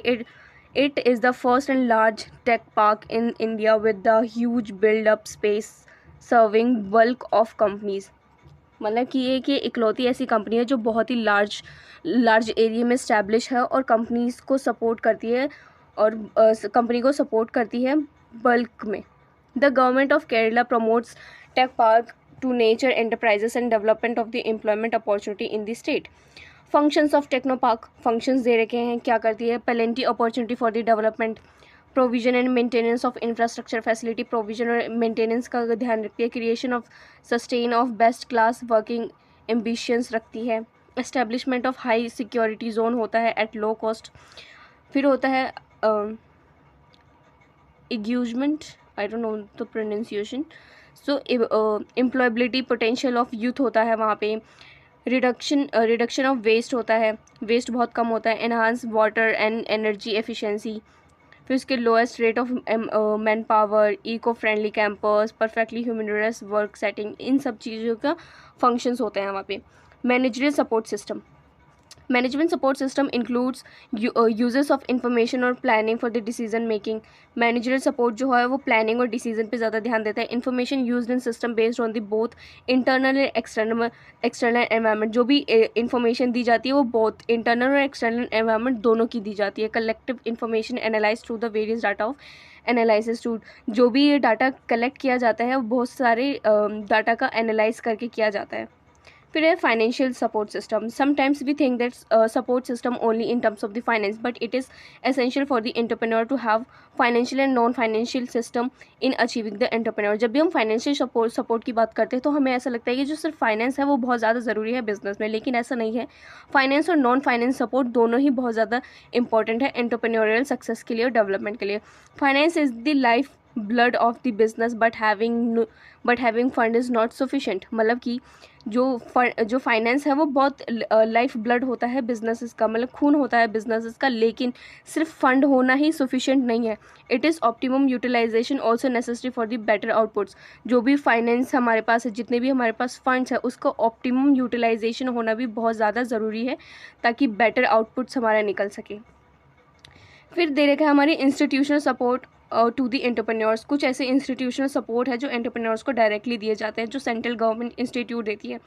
A: It is the first and large tech park in India with the huge build up space serving bulk of companies, मतलब कि ये कि इकलौती ऐसी कंपनी है जो बहुत ही लार्ज एरिया में इस्टेब्लिश है और कंपनीज को सपोर्ट करती है और कंपनी को सपोर्ट करती है बल्क में। The government of Kerala promotes tech park to nature enterprises and development of the employment opportunity in the state. Functions of techno park, functions दे रखे हैं, क्या करती है: plenty opportunity for the development, provision and maintenance of infrastructure facility, provision और maintenance का ध्यान रखती है, creation of sustain of best class working ambitions रखती है, establishment of high security zone होता है एट लो कॉस्ट। फिर होता है एग्यूजमेंट, I don't know the pronunciation, so employability potential of youth होता है वहाँ पे, रिडक्शन ऑफ वेस्ट होता है, वेस्ट बहुत कम होता है, enhance water and energy efficiency. फिर उसके lowest rate of man power, eco friendly campus, perfectly humans work setting, इन सब चीज़ों का फंक्शंस होते हैं वहाँ पे। Managerial support system, management support system includes uses of information और planning for the decision making. Managerial support जो है वो प्लानिंग और डिसीजन पे ज़्यादा ध्यान देता है। Information used in system based on the both internal and external environment, जो भी इंफॉर्मेशन दी जाती है वो बोथ इंटरनल और एक्सटर्नल एनवायरनमेंट दोनों की दी जाती है। Collective information analyse through the various data of analysis tool, जो भी ये डाटा कलेक्ट किया जाता है वो बहुत सारे डाटा का एनालाइज करके किया जाता है। फिर है financial support system. Sometimes we think that support system only in terms of the finance, but it is essential for the entrepreneur to have financial and non financial system in achieving the entrepreneur. जब भी हम financial support की बात करते हैं तो हमें ऐसा लगता है कि जो सिर्फ फाइनेंस है वो बहुत ज़्यादा ज़रूरी है बिजनेस में, लेकिन ऐसा नहीं है। फाइनेंस और नॉन फाइनेंस सपोर्ट दोनों ही बहुत ज़्यादा इंपॉर्टेंट है एंटरप्रेन्योरियल सक्सेस के लिए और डेवलपमेंट के लिए। Finance is the life blood of the business, but having fund is not sufficient, मतलब कि जो फाइनेंस है वो बहुत लाइफ ब्लड होता है बिजनेसेस का, मतलब खून होता है बिजनेसेस का, लेकिन सिर्फ फंड होना ही सफिशेंट नहीं है। It is optimum utilization also necessary for the better outputs. जो भी फाइनेंस हमारे पास है, जितने भी हमारे पास फंड्स है, उसका ऑप्टिमम यूटिलाइजेशन होना भी बहुत ज़्यादा ज़रूरी है ताकि बेटर आउटपुट्स हमारा निकल सके। फिर दे रखा है हमारी institutional support to the entrepreneurs. कुछ ऐसे इंस्टीट्यूशनल सपोर्ट है जो एंटरप्रेन्योर्स को डायरेक्टली दिए जाते हैं, जो सेंट्रल गवर्नमेंट इंस्टीट्यूट देती है।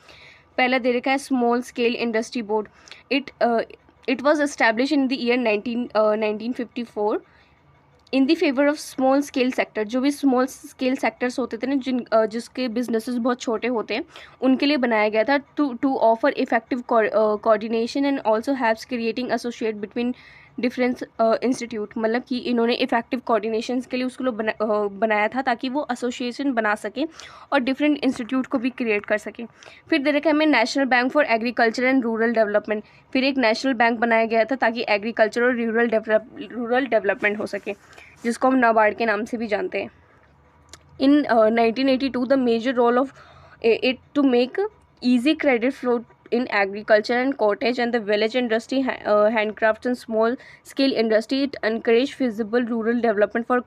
A: पहला दे रखा है small scale industry board. It was establish in the year 1954 in the favour of small scale sector. जो भी स्मॉल स्केल सेक्टर्स होते थे ना, जिसके बिजनेसेस बहुत छोटे होते हैं, उनके लिए बनाया गया था to offer effective coordination and also haves creating associate between difference institute, मतलब कि इन्होंने इफेक्टिव कोऑर्डिनेशन के लिए उसको बनाया था ताकि वो एसोसिएशन बना सके और डिफरेंट इंस्टीट्यूट को भी क्रिएट कर सके। फिर दे रखा है हमें national bank for agriculture and rural development, फिर एक नेशनल बैंक बनाया गया था ताकि एग्रीकल्चर और रूरल डेवलपमेंट हो सके, जिसको हम नाबार्ड के नाम से भी जानते हैं। In 1982, the major role of it to make easy credit flow in agriculture and cottage and the village industry, handcrafts and small scale industry, it encourage feasible rural development for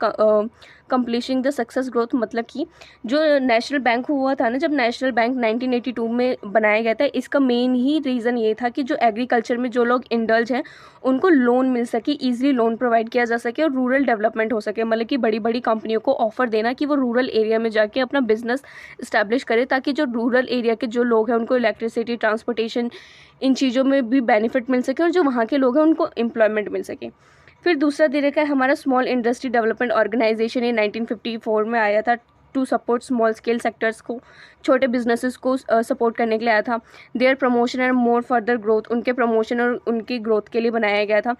A: completing the success growth। मतलब कि जो national bank हुआ था ना, जब national bank 1982 में बनाया गया था, इसका मेन ही रीज़न ये था कि जो एग्रीकल्चर में जो लोग इंडल्ज हैं उनको लोन मिल सके, ईजिली लोन प्रोवाइड किया जा सके और रूरल डेवलपमेंट हो सके। मतलब कि बड़ी बड़ी कंपनियों को ऑफर देना कि वो रूरल एरिया में जाके अपना बिजनेस इस्टेब्लिश करे, ताकि जो रूरल एरिया के जो लोग हैं उनको इलेक्ट्रिसिटी, ट्रांसपोर्टेशन, इन चीज़ों में भी बेनिफिट मिल सके और जो वहाँ के लोग हैं उनको एम्प्लॉयमेंट मिल सके। फिर दूसरा दे रखा है हमारा स्मॉल इंडस्ट्री डेवलपमेंट ऑर्गेनाइजेशन, ये 1954 में आया था to support small scale sectors को, छोटे बिजनेसेस को सपोर्ट करने के लिए आया था। Their promotion and more further growth, उनके प्रमोशन और उनकी ग्रोथ के लिए बनाया गया था।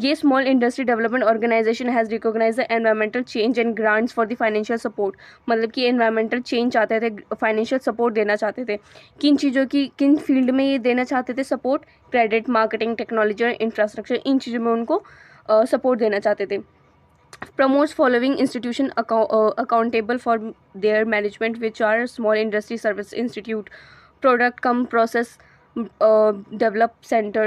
A: ये small industry development organization has recognize the environmental change and grants for the financial support, मतलब कि एनवायरमेंटल चेंज चाहते थे, फाइनेंशियल सपोर्ट देना चाहते थे। किन चीज़ों की, किन फील्ड में ये देना चाहते थे सपोर्ट? क्रेडिट, मार्केटिंग, टेक्नोलॉजी और इंफ्रास्ट्रक्चर, इन चीज़ों में उनको सपोर्ट देना चाहते थे। Promotes following institution accountable for their management, which are small industry service institute, product cum process develop center।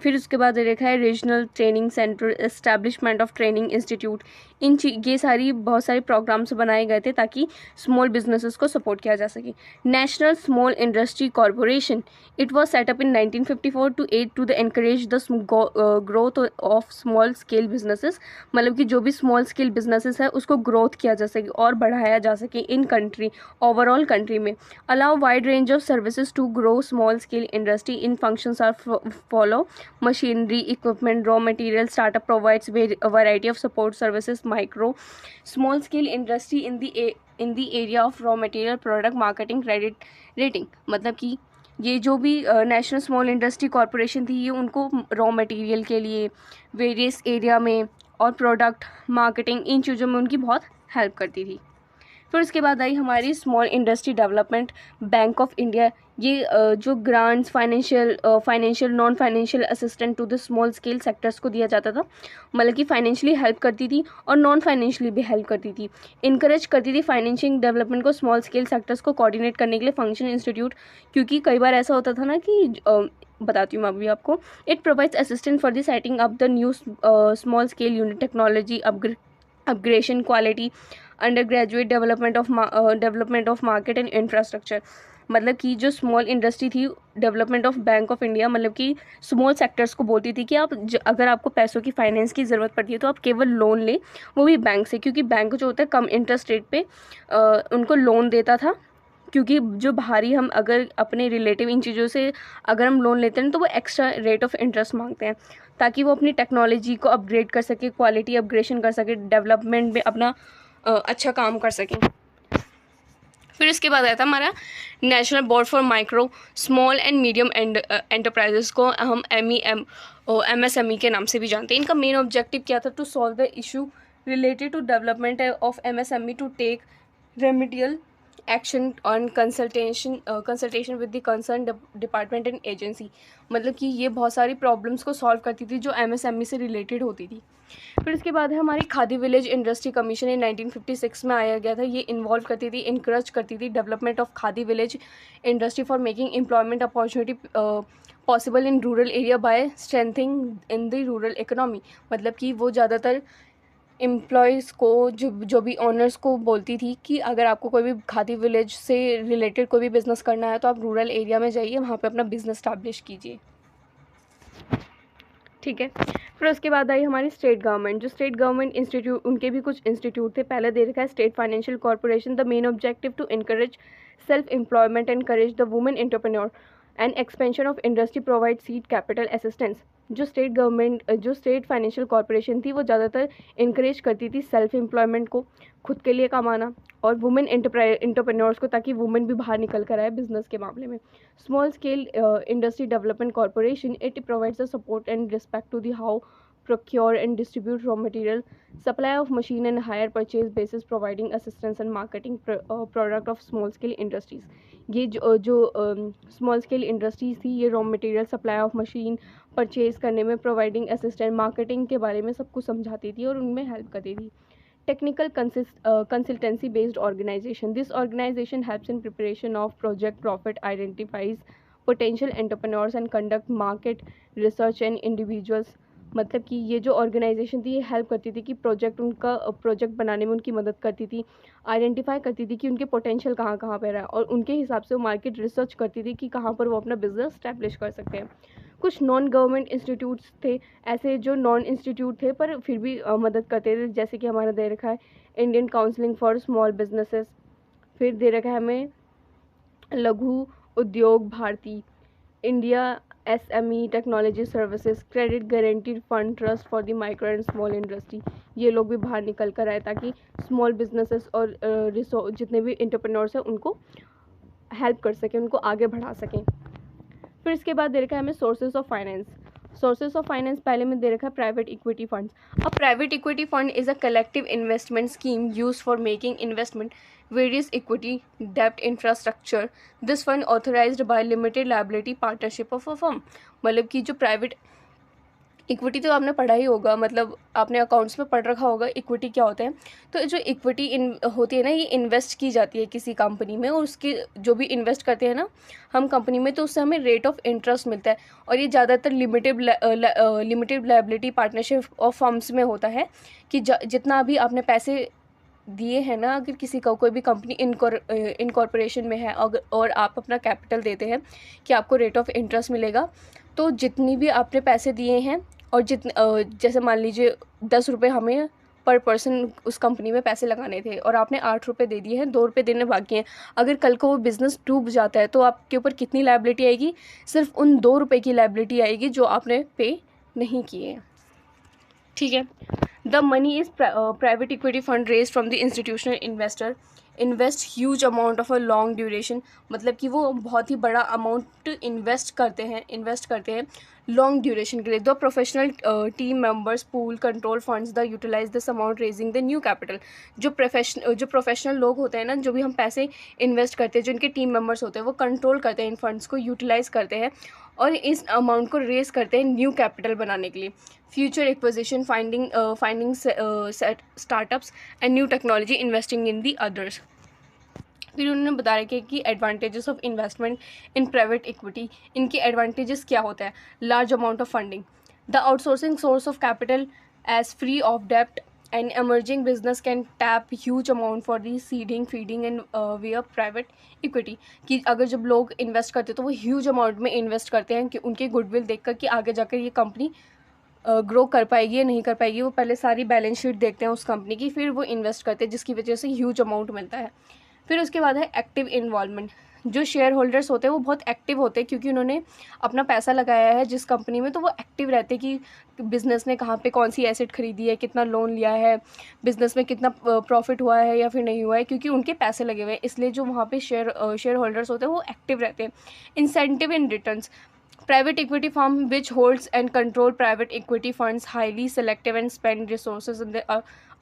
A: फिर उसके बाद देखा है regional training centre, establishment of training institute, ये सारी बहुत सारे प्रोग्राम्स बनाए गए थे ताकि स्मॉल बिजनेसेस को सपोर्ट किया जा सके। National small industry corporation, it was set up in 1954 to aid to the encourage the growth of small scale businesses, मतलब कि जो भी स्मॉल स्केल बिजनेसेस है उसको ग्रोथ किया जा सके और बढ़ाया जा सके इन कंट्री, ओवरऑल कंट्री में। Allow wide range of services to grow small scale industry in functions are follow machinery, equipment, raw material. Startup provides a variety of support services, micro, small scale industry in the area of raw material, product marketing, credit rating। मतलब कि ये जो भी national small industry corporation थी, ये उनको raw material के लिए वेरियस एरिया में और प्रोडक्ट मार्केटिंग, इन चीज़ों में उनकी बहुत हेल्प करती थी। फिर उसके बाद आई हमारी small industry development bank of India. ये जो grants, financial non financial assistant to the small scale sectors को दिया जाता था, मतलब कि फाइनेंशियली हेल्प करती थी और नॉन फाइनेंशियली भी हेल्प करती थी, इनकरेज करती थी फाइनेंशियल डेवलपमेंट को, स्मॉल स्केल सेक्टर्स को कोऑर्डिनेट करने के लिए फंक्शन इंस्टीट्यूट। क्योंकि कई बार ऐसा होता था ना कि बताती हूँ मैं अभी आपको। It provides assistant for the setting up the new small scale unit, technology upgradation, quality, under graduate development of market and infrastructure. मतलब कि जो स्मॉल इंडस्ट्री थी, development of bank of India, मतलब कि स्मॉल सेक्टर्स को बोलती थी कि आप अगर आपको पैसों की फाइनेंस की ज़रूरत पड़ती है तो आप केवल लोन लें, वो भी बैंक से, क्योंकि बैंक जो होता है कम इंटरेस्ट रेट पे उनको लोन देता था। क्योंकि जो बाहरी हम अगर अपने रिलेटिव इन चीज़ों से अगर हम लोन लेते हैं तो वो एक्स्ट्रा रेट ऑफ इंटरेस्ट मांगते हैं, ताकि वो अपनी टेक्नोलॉजी को अपग्रेड कर सके, क्वालिटी अपग्रेडेशन कर सके, डेवलपमेंट में अपना अच्छा काम कर सकें। फिर इसके बाद आया था हमारा national board for micro, small and medium enterprises को हम MSME के नाम से भी जानते हैं। इनका मेन ऑब्जेक्टिव क्या था? To solve the issue related to development of MSME, to take remedial action on consultation with the concern department and agency. मतलब कि ये बहुत सारी प्रॉब्लम्स को सॉल्व करती थी जो MSME से रिलेटेड होती थी। फिर इसके बाद है हमारी खादी विलेज इंडस्ट्री कमीशन, ये 1956 में आया गया था। ये इन्वॉल्व करती थी, इनकरेज करती थी development of khadi village industry for making employment opportunity possible in rural area bye strengthening in the rural economy. मतलब कि वो ज़्यादातर एम्प्लॉयज़ को, जो भी ऑनर्स को बोलती थी कि अगर आपको कोई भी खादी विलेज से रिलेटेड कोई भी बिज़नेस करना है तो आप रूरल एरिया में जाइए, वहाँ पे अपना बिज़नेस स्टैब्लिश कीजिए। ठीक है। फिर उसके बाद आई हमारी स्टेट गवर्नमेंट। जो स्टेट गवर्नमेंट इंस्टीट्यूट, उनके भी कुछ इंस्टीट्यूट थे। पहले दे रखा है state financial corporation, the main objective to encourage self employment, encourage the women entrepreneur and expansion of industry, provide seed capital assistance. जो स्टेट फाइनेंशियल कॉर्पोरेशन थी वो ज़्यादातर इनकरेज करती थी सेल्फ एम्प्लॉयमेंट को, खुद के लिए कमाना, और वुमेन एंटरप्रेन्योर्स को, ताकि वुमेन भी बाहर निकल कर आए बिजनेस के मामले में। Small scale industry development corporation, it provides the support and respect to the how procure and distribute raw material, supply of machine and hire purchase basis, providing assistance and marketing product of small scale industries. ये जो small scale industries थी, ये raw material, supply of machine, purchase करने में, providing assistant, marketing के बारे में सब कुछ समझाती थी और उनमें हेल्प करती थी. Technical consultancy based organization. This organization helps in preparation of project, profit, identifies potential entrepreneurs and conduct market research and individuals. मतलब कि ये जो ऑर्गेनाइजेशन थी ये हेल्प करती थी कि प्रोजेक्ट बनाने में उनकी मदद करती थी, आइडेंटिफाई करती थी कि उनके पोटेंशियल कहाँ कहाँ पर है और उनके हिसाब से वो मार्केट रिसर्च करती थी कि कहाँ पर वो अपना बिजनेस स्टैब्लिश कर सकते हैं. कुछ नॉन गवर्नमेंट इंस्टीट्यूट्स थे, ऐसे जो नॉन इंस्टीट्यूट थे पर फिर भी मदद करते थे, जैसे कि हमारा दे रखा है Indian counselling for small businesses, फिर दे रखा है हमें Laghu Udyog Bharati, India SME technology services, credit guaranteed fund trust for the micro and small industry. ये लोग भी बाहर निकल कर आए ताकि स्मॉल बिजनेसेस और जितने भी एंटरप्रेन्योर्स हैं उनको हेल्प कर सकें, उनको आगे बढ़ा सकें. फिर इसके बाद दे रखा है हमें sources of finance. Sources of finance पहले में दे रखा है private equity funds. A private equity fund is a collective investment scheme use for making investment various equity debt infrastructure. This fund authorized by limited liability partnership of a firm. मतलब कि जो private equity तो आपने पढ़ा ही होगा, मतलब आपने accounts में पढ़ रखा होगा इक्विटी क्या होता है. तो जो इक्विटी होती है ना, ये इन्वेस्ट की जाती है किसी कंपनी में और उसके जो भी इन्वेस्ट करते हैं ना हम कंपनी में, तो उससे हमें रेट ऑफ इंटरेस्ट मिलता है. और ये ज़्यादातर limited liability partnership of firms में होता है कि जितना भी आपने पैसे दिए हैं ना, अगर किसी का कोई भी कंपनी इनकॉर्पोरेशन में है और आप अपना कैपिटल देते हैं कि आपको रेट ऑफ इंटरेस्ट मिलेगा, तो जितनी भी आपने पैसे दिए हैं और जैसे मान लीजिए 10 रुपये हमें पर पर्सन उस कंपनी में पैसे लगाने थे और आपने 8 रुपये दे दिए हैं, 2 रुपये देने बाकी हैं. अगर कल को वो बिज़नेस डूब जाता है तो आपके ऊपर कितनी लायबिलिटी आएगी? सिर्फ उन 2 रुपये की लायबिलिटी आएगी जो आपने पे नहीं किए हैं. ठीक है. The money is private equity fund raised from the institutional investor invest huge amount of a long duration. मतलब कि वो बहुत ही बड़ा अमाउंट इन्वेस्ट करते हैं लॉन्ग ड्यूरेशन के लिए. The professional team members pool control funds the utilize this amount raising the new capital. जो प्रोफेशनल लोग होते हैं ना, जो भी हम पैसे इन्वेस्ट करते हैं, जो इनके टीम मेंबर्स होते हैं, वो कंट्रोल करते हैं इन फंड्स को, यूटिलाइज करते हैं और इस अमाउंट को रेज करते हैं न्यू कैपिटल बनाने के लिए. Future acquisition, finding startups and new technology, investing in the others. फिर उन्होंने बता रखे कि advantages of investment in private equity. इनके एडवांटेजेस क्या होता है? Large amount of funding, the outsourcing source of capital as free of डेप्ट and emerging business can tap huge amount for the seeding, feeding and via private equity. कि अगर जब लोग invest करते हैं तो वो ह्यूज अमाउंट में इन्वेस्ट करते हैं कि उनके गुडविल देखकर कि आगे जाकर ये कंपनी ग्रो कर पाएगी या नहीं कर पाएगी. वो पहले सारी बैलेंस शीट देखते हैं उस कंपनी की, फिर वो इन्वेस्ट करते हैं, जिसकी वजह से ह्यूज अमाउंट मिलता है. फिर उसके बाद है एक्टिव इन्वॉल्वमेंट. जो शेयर होल्डर्स होते हैं वो बहुत एक्टिव होते हैं क्योंकि उन्होंने अपना पैसा लगाया है जिस कंपनी में, तो वो एक्टिव रहते हैं कि बिज़नेस ने कहाँ पे कौन सी एसेट खरीदी है, कितना लोन लिया है, बिज़नेस में कितना प्रॉफिट हुआ है या फिर नहीं हुआ है, क्योंकि उनके पैसे लगे हुए हैं. इसलिए जो वहाँ पे शेयर होल्डर्स होते हैं वो एक्टिव रहते हैं. Incentive in returns. Private equity firm which holds and control private equity funds highly selective and spend resources in the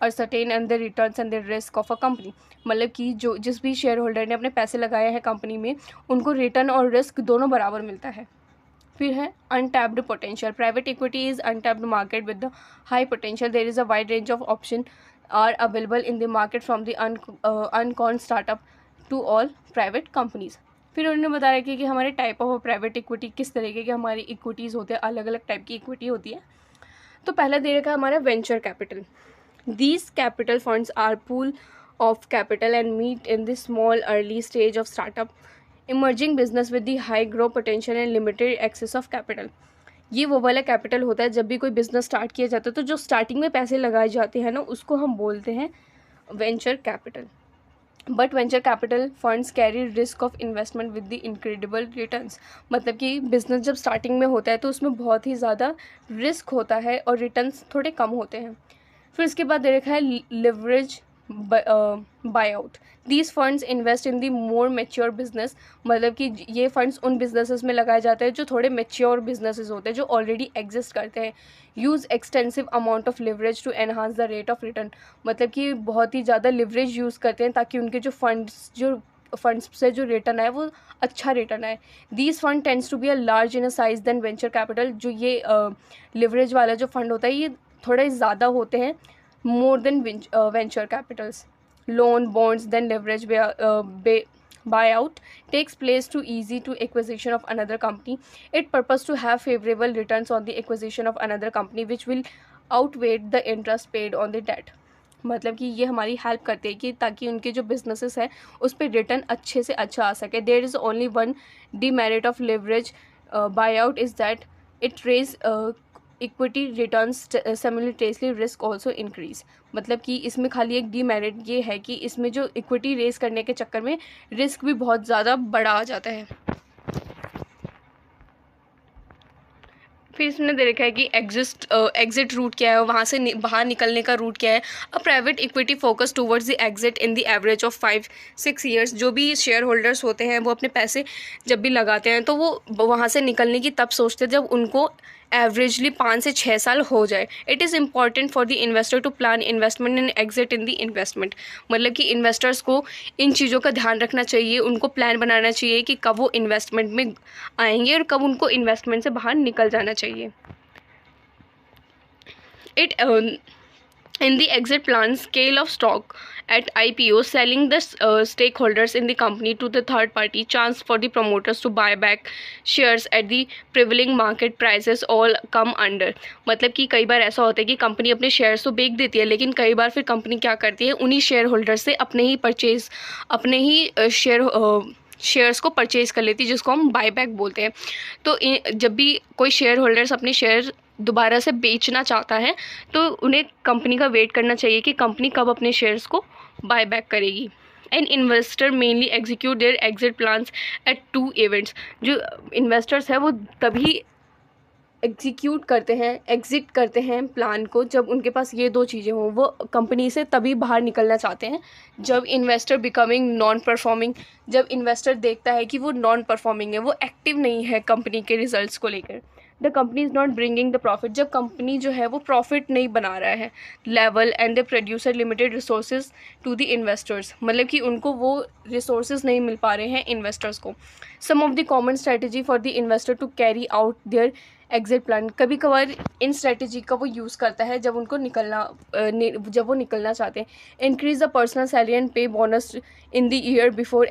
A: ascertain and the returns and the risk of a company. मतलब कि जो जिस भी share holder ने अपने पैसे लगाए हैं कंपनी में, उनको रिटर्न और रिस्क दोनों बराबर मिलता है. फिर है untapped potential. Private equity is untapped market with the high potential. There is a wide range of option are available in the market from the unicorn startup to all private companies. फिर उन्होंने बता रखा कि हमारे type of private equity किस तरीके की हमारी इक्विटीज़ होते हैं, अलग अलग टाइप की इक्विटी होती है. तो पहला दे रखा है हमारा venture capital. These capital funds are pool of capital and meet in the small early stage of startup emerging business with the high grow potential and limited access of capital. ये वो वाला कैपिटल होता है जब भी कोई business start किया जाता है तो जो स्टार्टिंग में पैसे लगाए जाते हैं ना, उसको हम बोलते हैं venture capital. But venture capital funds carry risk of investment with the incredible returns. मतलब कि बिजनेस जब स्टार्टिंग में होता है तो उसमें बहुत ही ज़्यादा रिस्क होता है और रिटर्न्स थोड़े कम होते हैं. फिर इसके बाद दे रखा है leverage bye out. These funds invest in the more mature business, मतलब कि ये फंड्स उन बिजनेसेस में लगाए जाते हैं जो थोड़े मेच्योर बिजनेसेस होते हैं, जो ऑलरेडी एग्जिस्ट करते हैं। Use extensive amount of leverage to enhance the rate of return, मतलब कि बहुत ही ज़्यादा लिवरेज यूज़ करते हैं ताकि उनके जो फंड्स से जो रिटर्न आए वो अच्छा रिटर्न आए। These fund tends to be a large in a size than venture capital, जो ये लिवरेज वाला जो फंड होता है ये थोड़े ज़्यादा होते हैं more than venture capitals. Loan, bonds, then leverage buyout takes place to easy to acquisition of another company. It purpose to have favorable returns on the acquisition of another company which will outweigh the interest paid on the debt. मतलब कि ये हमारी help करते हैं कि ताकि उनके जो बिजनेसेस हैं उस पर रिटर्न अच्छे से अच्छा आ सके। There is only one demerit of leverage buy out is that it raise equity returns simultaneously risk also increase, मतलब कि इसमें खाली एक डीमेरिट ये है कि इसमें जो इक्विटी रेज करने के चक्कर में रिस्क भी बहुत ज़्यादा बड़ा आ जाता है। फिर इसमें दे रखा है कि एग्जिट रूट क्या है, वहाँ से बाहर निकलने का रूट क्या है। A private equity focus towards the exit in the average of 5-6 years. जो भी शेयर होल्डर्स होते हैं वो अपने पैसे जब भी लगाते हैं तो वो वहाँ से निकलने की तब सोचते हैं जब उनको एवरेजली 5 से 6 साल हो जाए। It is important for the investor to plan investment and exit in the investment, मतलब कि इन्वेस्टर्स को इन चीज़ों का ध्यान रखना चाहिए, उनको प्लान बनाना चाहिए कि कब वो इन्वेस्टमेंट में आएंगे और कब उनको इन्वेस्टमेंट से बाहर निकल जाना चाहिए। It in the exit plan scale of stock at IPO, selling the stakeholders in the company to the third party, chance for the promoters to buy back shares at the prevailing market prices all come under। मतलब कि कई बार ऐसा होता है कि company अपने shares तो बेच देती है लेकिन कई बार फिर कंपनी क्या करती है उन्हीं शेयर होल्डर से अपने ही शेयर्स को परचेज कर लेती है, जिसको हम बाय बैक बोलते हैं। तो जब भी कोई शेयर होल्डर्स अपने शेयर दोबारा से बेचना चाहता है तो उन्हें कंपनी का वेट करना चाहिए कि कंपनी कब अपने शेयर्स को बाय बैक करेगी। And investor mainly execute their exit plans at 2 events. जो इन्वेस्टर्स हैं वो तभी एग्जिट करते हैं प्लान को जब उनके पास ये 2 चीज़ें हों। वो कंपनी से तभी बाहर निकलना चाहते हैं जब इन्वेस्टर बिकमिंग नॉन परफॉर्मिंग, जब इन्वेस्टर देखता है कि वो नॉन परफॉर्मिंग है, वो एक्टिव नहीं है कंपनी के रिजल्ट्स को लेकर। The company is not bringing the profit, जब कंपनी जो है वो प्रॉफिट नहीं बना रहा है। Level and the producer limited resources to the investors, मतलब कि उनको वो रिसोर्सेज नहीं मिल पा रहे हैं इन्वेस्टर्स को। Some of the common strategy for the investor to carry out their exit plan, कभी कभार इन स्ट्रेटजी का वो यूज़ करता है जब उनको जब वो निकलना चाहते हैं। Increase the personal salary and pay bonus in the year before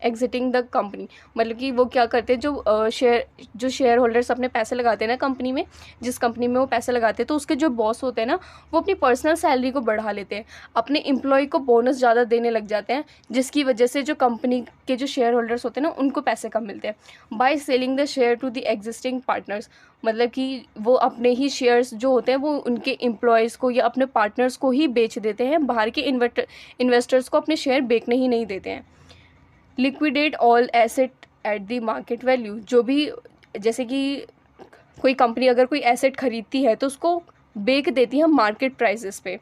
A: exiting the company, मतलब कि वो क्या करते हैं जो शेयर होल्डर्स अपने पैसे लगाते हैं ना कंपनी में, जिस कंपनी में वो पैसे लगाते हैं तो उसके जो बॉस होते हैं ना वो अपनी पर्सनल सैलरी को बढ़ा लेते हैं, अपने एम्प्लॉय को बोनस ज़्यादा देने लग जाते हैं, जिसकी वजह से जो कंपनी के जो शेयर होल्डर्स होते हैं ना उनको पैसे कम मिलते हैं। By selling the share to the existing partners, मतलब कि वो अपने ही शेयर्स जो होते हैं वो उनके एम्प्लॉयज़ को या अपने पार्टनर्स को ही बेच देते हैं, बाहर के इन्वेस्टर्स को अपने शेयर बेचने ही नहीं देते हैं। Liquidate all asset at the market value, जो भी जैसे कि कोई कंपनी अगर कोई एसेट खरीदती है तो उसको बेच देती है मार्केट प्राइसेस पे,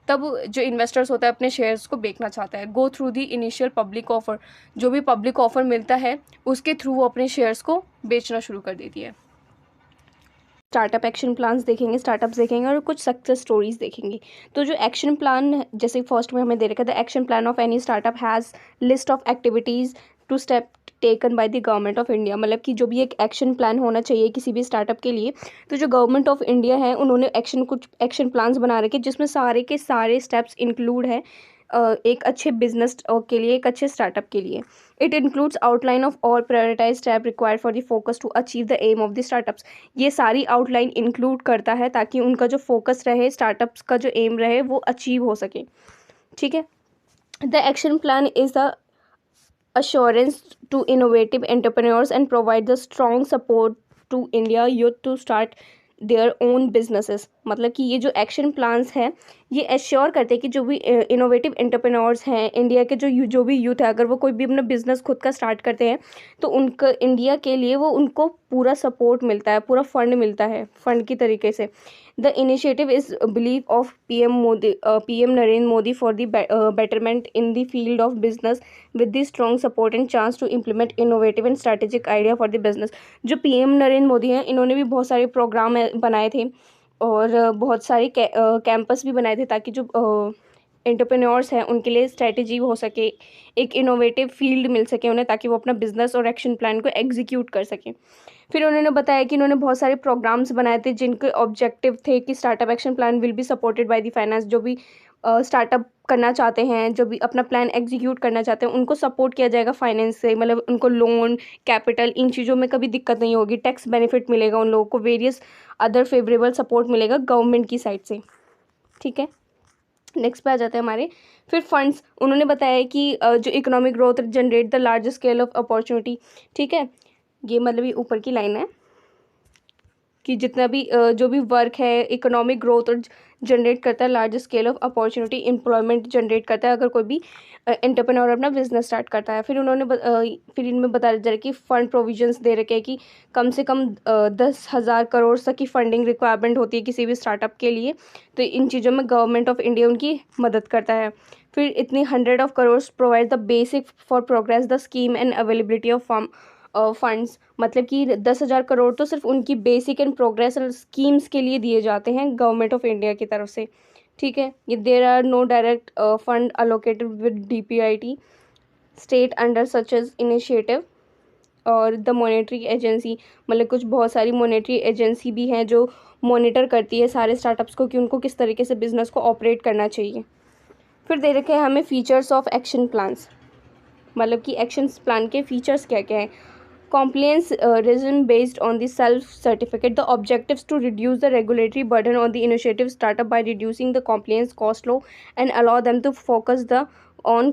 A: तब जो इन्वेस्टर्स होता है अपने शेयर्स को बेचना चाहता है। Go through the initial public offer, जो भी पब्लिक ऑफर मिलता है उसके थ्रू वो अपने शेयर्स को बेचना शुरू कर देती है। स्टार्टअप एक्शन प्लान्स देखेंगे, स्टार्टअप्स देखेंगे और कुछ सक्सेस स्टोरीज देखेंगे। तो जो एक्शन प्लान जैसे फर्स्ट में हमें दे रखा है, the action plan of any startup has list of activities to step taken by the government of India, मतलब कि जो भी एक एक्शन प्लान होना चाहिए किसी भी स्टार्टअप के लिए, तो जो गवर्नमेंट ऑफ इंडिया है उन्होंने कुछ एक्शन प्लान्स बना रखे जिसमें सारे के सारे स्टेप्स इंक्लूड हैं एक अच्छे बिजनेस के लिए, एक अच्छे स्टार्टअप के लिए। It includes outline of all prioritize step required for the focus to achieve the aim of the startups, ये सारी आउटलाइन इंक्लूड करता है ताकि उनका जो फोकस रहे, स्टार्टअप्स का जो एम रहे वो अचीव हो सके। ठीक है। The action plan is the assurance to innovative entrepreneurs and provide the strong support to India youth to start their own businesses, मतलब कि ये जो एक्शन प्लान्स हैं ये एश्योर करते हैं कि जो भी इनोवेटिव एंटरप्रेन्योर्स हैं इंडिया के, जो भी यूथ है, अगर वो कोई भी अपना बिजनेस खुद का स्टार्ट करते हैं तो उनका इंडिया के लिए वो उनको पूरा सपोर्ट मिलता है, पूरा फंड मिलता है, फंड की तरीके से। The initiative is believe of PM Narendra Modi for the betterment in the field of business with the strong support and chance to implement innovative and strategic idea for the business। जो PM Narendra Modi हैं इन्होंने भी बहुत सारे programme बनाए थे और बहुत सारे कैंपस भी बनाए थे ताकि जो एंटरप्रेन्योर्स हैं उनके लिए स्ट्रेटेजी हो सके, एक इनोवेटिव फील्ड मिल सके उन्हें, ताकि वो अपना बिजनेस और एक्शन प्लान को एग्जीक्यूट कर सकें। फिर उन्होंने बताया कि उन्होंने बहुत सारे प्रोग्राम्स बनाए थे जिनके ऑब्जेक्टिव थे कि startup action plan will be supported by the finance. जो भी स्टार्टअप करना चाहते हैं, जो भी अपना प्लान एग्जीक्यूट करना चाहते हैं, उनको सपोर्ट किया जाएगा फाइनेंस से, मतलब उनको लोन, कैपिटल, इन चीज़ों में कभी दिक्कत नहीं होगी। टैक्स बेनिफिट मिलेगा उन लोगों को, वेरियस अदर फेवरेबल सपोर्ट मिलेगा गवर्नमेंट की साइड से। ठीक है, नेक्स्ट पे आ जाते हैं हमारे फिर फंड्स। उन्होंने बताया कि जो economic growth generate the large scale of opportunity. ठीक है, ये मतलब ये ऊपर की लाइन है कि जितना भी जो भी वर्क है इकोनॉमिक ग्रोथ और जनरेट करता है, large scale of opportunity, employment generate करता है अगर कोई भी एंटरप्रेन्योर अपना बिजनेस स्टार्ट करता है। फिर उन्होंने फिर इनमें बताया जा रहा है कि फंड प्रोविजंस दे रखे हैं कि कम से कम 10,000 करोड़ तक की फंडिंग रिक्वायरमेंट होती है किसी भी स्टार्टअप के लिए। तो इन चीज़ों में गवर्नमेंट ऑफ इंडिया उनकी मदद करता है। फिर इतनी 100 of crore provide the basic for progress the scheme and availability of funds. मतलब कि 10,000 करोड़ तो सिर्फ उनकी बेसिक एंड प्रोग्रेसल स्कीम्स के लिए दिए जाते हैं गवर्नमेंट ऑफ इंडिया की तरफ से। ठीक है, ये there are no direct fund allocated with DPIT state under such as initiative और द मॉनेटरी एजेंसी। मतलब कुछ बहुत सारी मॉनेटरी एजेंसी भी हैं जो मॉनिटर करती है सारे स्टार्टअप्स को कि उनको किस तरीके से बिजनेस को ऑपरेट करना चाहिए। फिर दे रखे हैं हमें फीचर्स ऑफ एक्शन प्लान्स, मतलब कि एक्शन प्लान के फीचर्स क्या क्या हैं। Compliance regime based on the self-certificate. The objectives to reduce the regulatory burden on the initiative startup by reducing the compliance cost low and allow them to focus the on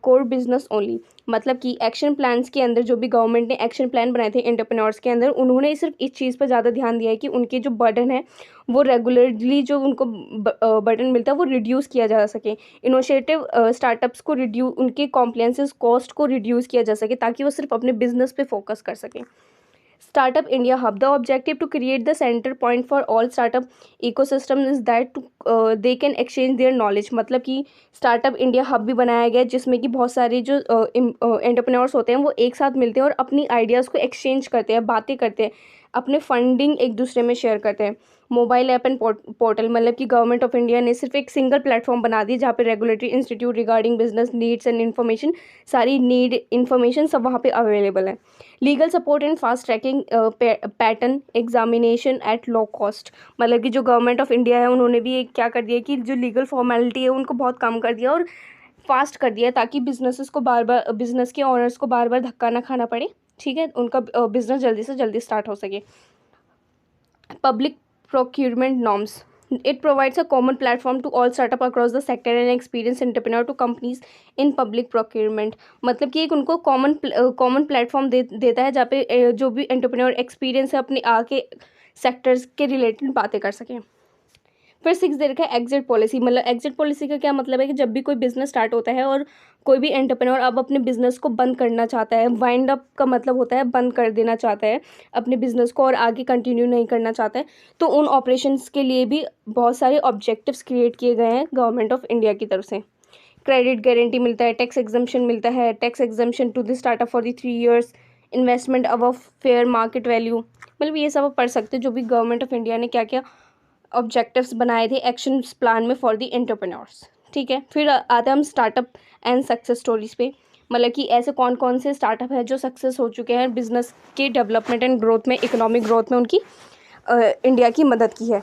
A: core business only। मतलब कि action plans के अंदर जो भी government ने action plan बनाए थे entrepreneurs के अंदर, उन्होंने सिर्फ इस चीज़ पर ज़्यादा ध्यान दिया है कि उनके जो बर्डन है वो रेगुलरली जो उनको बर्डन मिलता है वो रिड्यूस किया जा सके। इनिशिएटिव स्टार्टअप्स को उनके कॉम्प्लायंसेस कॉस्ट को रिड्यूस किया जा सके ताकि वो सिर्फ अपने बिजनेस पे फोकस कर सकें। Startup India Hub. The objective to create the center point for all startup ecosystem is that they can exchange their knowledge। मतलब कि स्टार्टअप इंडिया हब भी बनाया गया है जिसमें कि बहुत सारे जो एंटरप्रेन्योर्स होते हैं वो एक साथ मिलते हैं और अपनी आइडियाज़ को एक्सचेंज करते हैं, बातें करते हैं, अपने फंडिंग एक दूसरे में शेयर करते हैं। Mobile app and portal. मतलब कि गवर्नमेंट ऑफ इंडिया ने सिर्फ एक सिंगल प्लेटफॉर्म बना दी जहाँ पे regulatory institute regarding business needs and information, सारी नीड इन्फॉर्मेशन सब वहाँ पे अवेलेबल है। Legal support and fast tracking pattern examination at low cost. मतलब कि जो गवर्नमेंट ऑफ इंडिया है उन्होंने भी एक क्या कर दिया कि जो लीगल फॉर्मेलिटी है उनको बहुत कम कर दिया और फास्ट कर दिया ताकि बिजनेस के ऑनर्स को बार बार धक्का ना खाना पड़े। ठीक है, उनका बिजनेस जल्दी से जल्दी स्टार्ट हो सके। Public procurement norms. It provides a common platform to all startup across the sector and experienced entrepreneur to companies in public procurement। मतलब कि एक उनको कॉमन प्लेटफॉर्म देता है जहाँ पे जो भी एंटरप्रेन्योर एक्सपीरियंस है अपने आगे सेक्टर्स के रिलेटेड बातें कर सकें। फिर 6 दे रखा है एग्जिट पॉलिसी। मतलब एग्जिट पॉलिसी का क्या मतलब है कि जब भी कोई बिजनेस स्टार्ट होता है और कोई भी एंटरप्रेन्योर अब अपने बिजनेस को बंद करना चाहता है, वाइंड अप का मतलब होता है बंद कर देना चाहता है अपने बिजनेस को और आगे कंटिन्यू नहीं करना चाहता है, तो उन ऑपरेशंस के लिए भी बहुत सारे ऑब्जेक्टिव्स क्रिएट किए गए हैं गवर्नमेंट ऑफ इंडिया की तरफ से। क्रेडिट गारंटी मिलता है, टैक्स एग्जम्पशन मिलता है, tax exemption to the startup for the 3 years, investment अब फेयर मार्केट वैल्यू। मतलब ये सब आप पढ़ सकते हो जो भी गवर्नमेंट ऑफ इंडिया ने क्या क्या ऑब्जेक्टिव्स बनाए थे एक्शन प्लान में फॉर द एंटरप्रेन्योर्स। ठीक है, फिर आते हैं हम स्टार्टअप एंड सक्सेस स्टोरीज पे। मतलब कि ऐसे कौन कौन से स्टार्टअप है जो सक्सेस हो चुके हैं बिजनेस के डेवलपमेंट एंड ग्रोथ में, इकोनॉमिक ग्रोथ में उनकी इंडिया की मदद की है।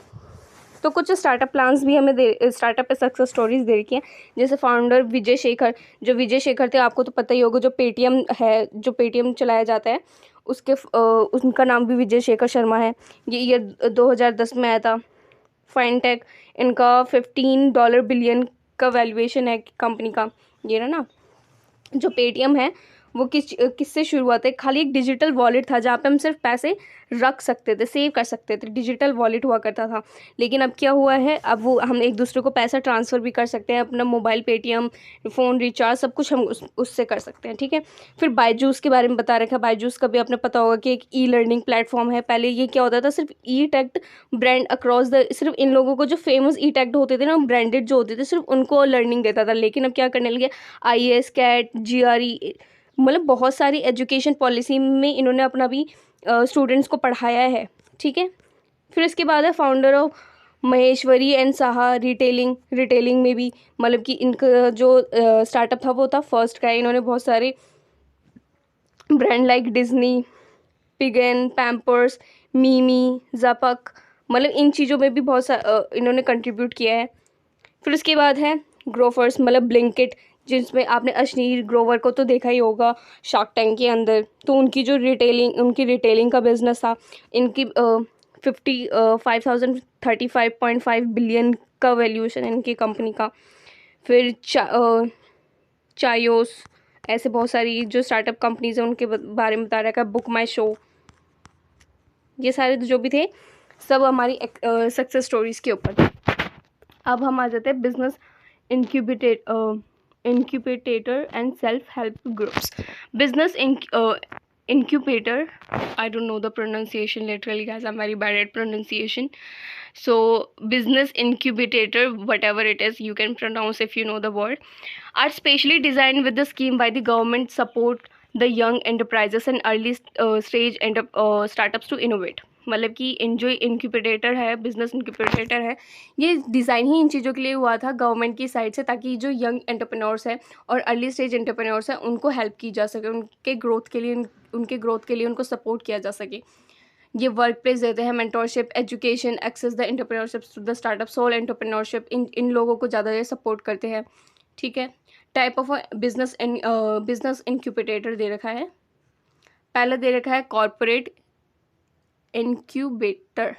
A: तो कुछ स्टार्टअप प्लान्स भी हमें स्टार्टअप पे सक्सेस स्टोरीज दे रखी हैं। जैसे फाउंडर विजय शेखर, जो विजय शेखर थे आपको तो पता ही होगा, जो पेटीएम है, जो पेटीएम चलाया जाता है उसके उनका नाम भी विजय शेखर शर्मा है। ये ईयर 2010 में आया था। फाइनटेक, इनका $15 बिलियन का वैल्यूएशन है कंपनी का। ये ना जो पेटीएम है वो किससे शुरू हुआ था? खाली एक डिजिटल वॉलेट था जहाँ पे हम सिर्फ पैसे रख सकते थे, सेव कर सकते थे, डिजिटल वॉलेट हुआ करता था। लेकिन अब क्या हुआ है, अब वो हम एक दूसरे को पैसा ट्रांसफ़र भी कर सकते हैं, अपना मोबाइल पेटीएम, फ़ोन रिचार्ज सब कुछ हम उससे कर सकते हैं, ठीक है। फिर बायजूस के बारे में बता रखा है। बायजूस का भी आपने पता होगा कि एक ई लर्निंग प्लेटफॉर्म है। पहले ये क्या होता था, सिर्फ ई टेक्ट ब्रांड अक्रॉस द, सिर्फ इन लोगों को जो फेमस ई टेक्ट होते थे ना, ब्रांडेड जो होते थे, सिर्फ उनको लर्निंग देता था। लेकिन अब क्या करने लगे, IAS, कैट, GRE, मतलब बहुत सारी एजुकेशन पॉलिसी में इन्होंने अपना भी स्टूडेंट्स को पढ़ाया है, ठीक है। फिर इसके बाद है founder of Maheshwari and Saha retailing में भी, मतलब कि इनका जो स्टार्टअप था वो था फर्स्ट का। इन्होंने बहुत सारे brand like Disney, Pigeon, Pampers, मीमी, ज़पक, मतलब इन चीज़ों में भी बहुत इन्होंने कंट्रीब्यूट किया है। फिर उसके बाद है ग्रोफर्स, मतलब ब्लिंकिट, जिसमें आपने अश्नीर ग्रोवर को तो देखा ही होगा शार्क टैंक के अंदर। तो उनकी रिटेलिंग का बिजनेस था। इनकी 35.5 बिलियन का वैल्यूएशन है इनकी कंपनी का। फिर चायोस, ऐसे बहुत सारी जो स्टार्टअप कंपनीज हैं उनके बारे में बता रखा है। बुक माई शो, ये सारे जो भी थे सब हमारी सक्सेस स्टोरीज़ के ऊपर थे। अब हम आ जाते हैं business incubator and self-help groups. Business incubator, I don't know the pronunciation literally guys, I'm very bad at pronunciation. So business incubator, whatever it is you can pronounce if you know the word, are specially designed with the scheme by the government support the young enterprises and early stage startups to innovate. मतलब कि जो incubator है, business incubator है, ये design ही इन चीज़ों के लिए हुआ था गवर्नमेंट की साइड से, ताकि जो यंग एंटरप्रेन्योर्स हैं और अर्ली स्टेज एंटरप्रेन्योर्स हैं उनको हेल्प की जा सके, उनके ग्रोथ के लिए उनको सपोर्ट किया जा सके। ये वर्क प्लेस देते हैं, mentorship, education, access the entrepreneurship to the startup, sole entrepreneurship, इन लोगों को ज़्यादा ये सपोर्ट करते हैं, ठीक है। टाइप ऑफ बिजनेस इनक्यूबेटर दे रखा है। पहला दे रखा है corporate incubator,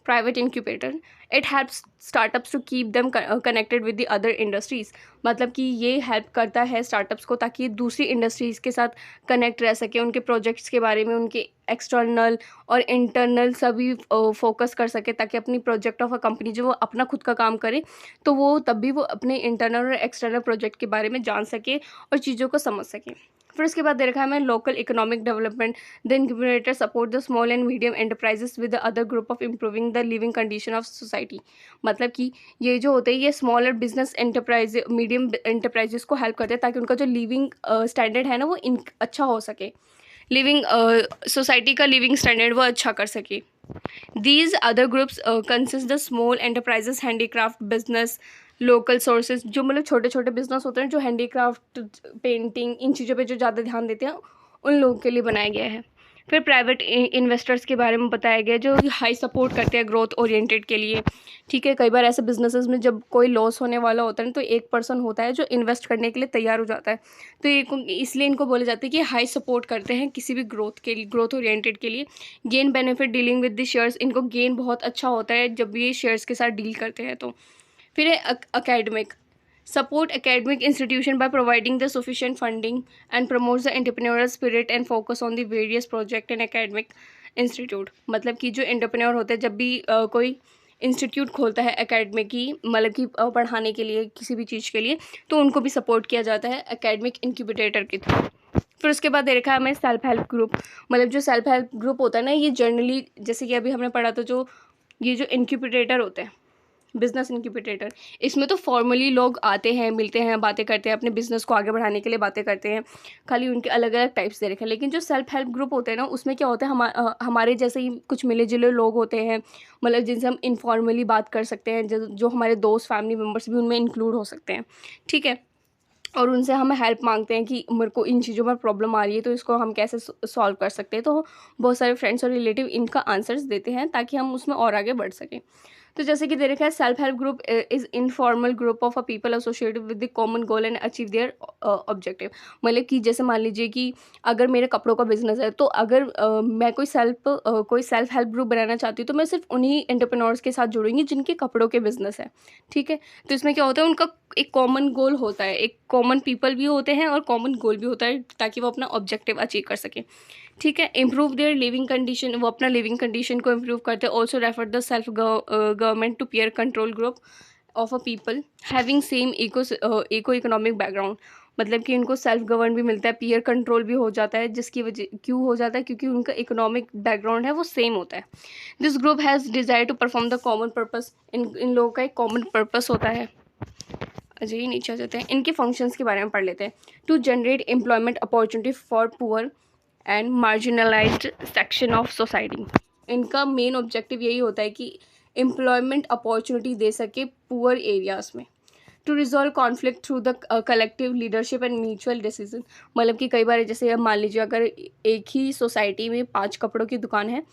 A: private incubator. It helps startups to keep them connected with the other industries. मतलब कि ये हेल्प करता है स्टार्टअप्स को ताकि दूसरी इंडस्ट्रीज़ के साथ कनेक्ट रह सके, उनके प्रोजेक्ट्स के बारे में, उनके एक्सटर्नल और इंटरनल सभी फोकस कर सके, ताकि अपनी प्रोजेक्ट ऑफ अ कंपनी जो वो अपना खुद का काम करे तो वो तब भी वो अपने इंटरनल और एक्सटर्नल प्रोजेक्ट के बारे में जान सके और चीज़ों को समझ सके। फिर उसके बाद दे रखा है हमें local economic development. The incubator support the small and medium enterprises with the other group of improving the living condition of society. मतलब कि ये जो होते हैं ये स्मॉल और बिजनेस एंटरप्राइज, मीडियम एंटरप्राइजेस को हेल्प करते हैं ताकि उनका जो लिविंग स्टैंडर्ड है ना वो अच्छा हो सके, लिविंग सोसाइटी का लिविंग स्टैंडर्ड वो अच्छा कर सके। These other groups consist the small enterprises, handicraft business, local sources, जो मतलब छोटे छोटे बिजनेस होते हैं जो हैंडीक्राफ्ट, पेंटिंग, इन चीज़ों पे जो ज़्यादा ध्यान देते हैं उन लोगों के लिए बनाया गया है। फिर प्राइवेट इन्वेस्टर्स के बारे में बताया गया जो हाई सपोर्ट करते हैं ग्रोथ ओरिएंटेड के लिए, ठीक है। कई बार ऐसे बिजनेसेस में जब कोई लॉस होने वाला होता है तो एक पर्सन होता है जो इन्वेस्ट करने के लिए तैयार हो जाता है, तो इसलिए इनको बोले जाते हैं कि हाई सपोर्ट करते हैं किसी भी ग्रोथ ओरिएंटेड के लिए। Gain benefit dealing with the shares, इनको गेन बहुत अच्छा होता है जब ये शेयर्स के साथ डील करते हैं। तो फिर है academic support academic institution by providing the sufficient funding and promotes the entrepreneurial spirit and focus on the various project and academic institute। मतलब कि जो एंटरप्रेन्योर होते हैं जब भी कोई इंस्टीट्यूट खोलता है एकेडमिक की, मतलब कि पढ़ाने के लिए किसी भी चीज़ के लिए, तो उनको भी सपोर्ट किया जाता है एकेडमिक इनक्यूबेटर के थ्रू। फिर उसके बाद दे रखा है हमें सेल्फ हेल्प ग्रुप। मतलब जो सेल्फ हेल्प ग्रुप होता है ना, ये जनरली जैसे कि अभी हमने पढ़ा था जो ये जो इनक्यूबेटर होते हैं, बिजनेस इनक्यूबेटर, इसमें तो फॉर्मली लोग आते हैं, मिलते हैं, बातें करते हैं, अपने बिजनेस को आगे बढ़ाने के लिए बातें करते हैं, खाली उनके अलग अलग टाइप्स दे रखे हैं। लेकिन जो सेल्फ हेल्प ग्रुप होते हैं ना, उसमें क्या होता है, हमारे जैसे ही कुछ मिले जुले लोग होते हैं, मतलब जिनसे हम इनफॉर्मली बात कर सकते हैं, जो हमारे दोस्त, फैमिली मेम्बर्स भी उनमें इंक्लूड हो सकते हैं, ठीक है। और उनसे हम हेल्प मांगते हैं कि मेरे को इन चीज़ों में प्रॉब्लम आ रही है तो इसको हम कैसे सॉल्व कर सकते हैं। तो बहुत सारे फ्रेंड्स और रिलेटिव इनका आंसर्स देते हैं ताकि हम उसमें और आगे बढ़ सकें। तो जैसे कि दे रखा है, self help group is informal group of a people associated with the common goal and achieve their objective. मतलब कि जैसे मान लीजिए कि अगर मेरे कपड़ों का बिजनेस है, तो अगर मैं कोई सेल्फ हेल्प ग्रुप बनाना चाहती हूँ, तो मैं सिर्फ उन्हीं एंटरप्रेन्योर्स के साथ जुड़ूंगी जिनके कपड़ों के बिजनेस है। ठीक है, तो इसमें क्या होता है, उनका एक कॉमन गोल होता है, एक कॉमन पीपल भी होते हैं और कॉमन गोल भी होता है, ताकि वो अपना ऑब्जेक्टिव अचीव कर सकें। ठीक है, इम्प्रूव देयर लिविंग कंडीशन, वो अपना लिविंग कंडीशन को इम्प्रूव करते हैं। Also refer the self government to peer control group of a people having same eco economic background. मतलब कि उनको सेल्फ गवर्न भी मिलता है, पीयर कंट्रोल भी हो जाता है, जिसकी वजह क्यों हो जाता है, क्योंकि उनका इकोनॉमिक बैकग्राउंड है वो सेम होता है। This group has desire to perform the common purpose, इन लोगों का एक कॉमन पर्पस होता है। अजय ही नीचे आ जाते हैं, इनके फंक्शंस के बारे में पढ़ लेते हैं। To generate employment opportunity for poor and marginalized section of society. इनका मेन ऑब्जेक्टिव यही होता है कि एम्प्लॉयमेंट अपॉर्चुनिटी दे सके पुअर एरियाज में। To resolve conflict through the collective leadership and mutual decision. मतलब कि कई बार जैसे अब मान लीजिए अगर एक ही सोसाइटी में 5 कपड़ों की दुकान है,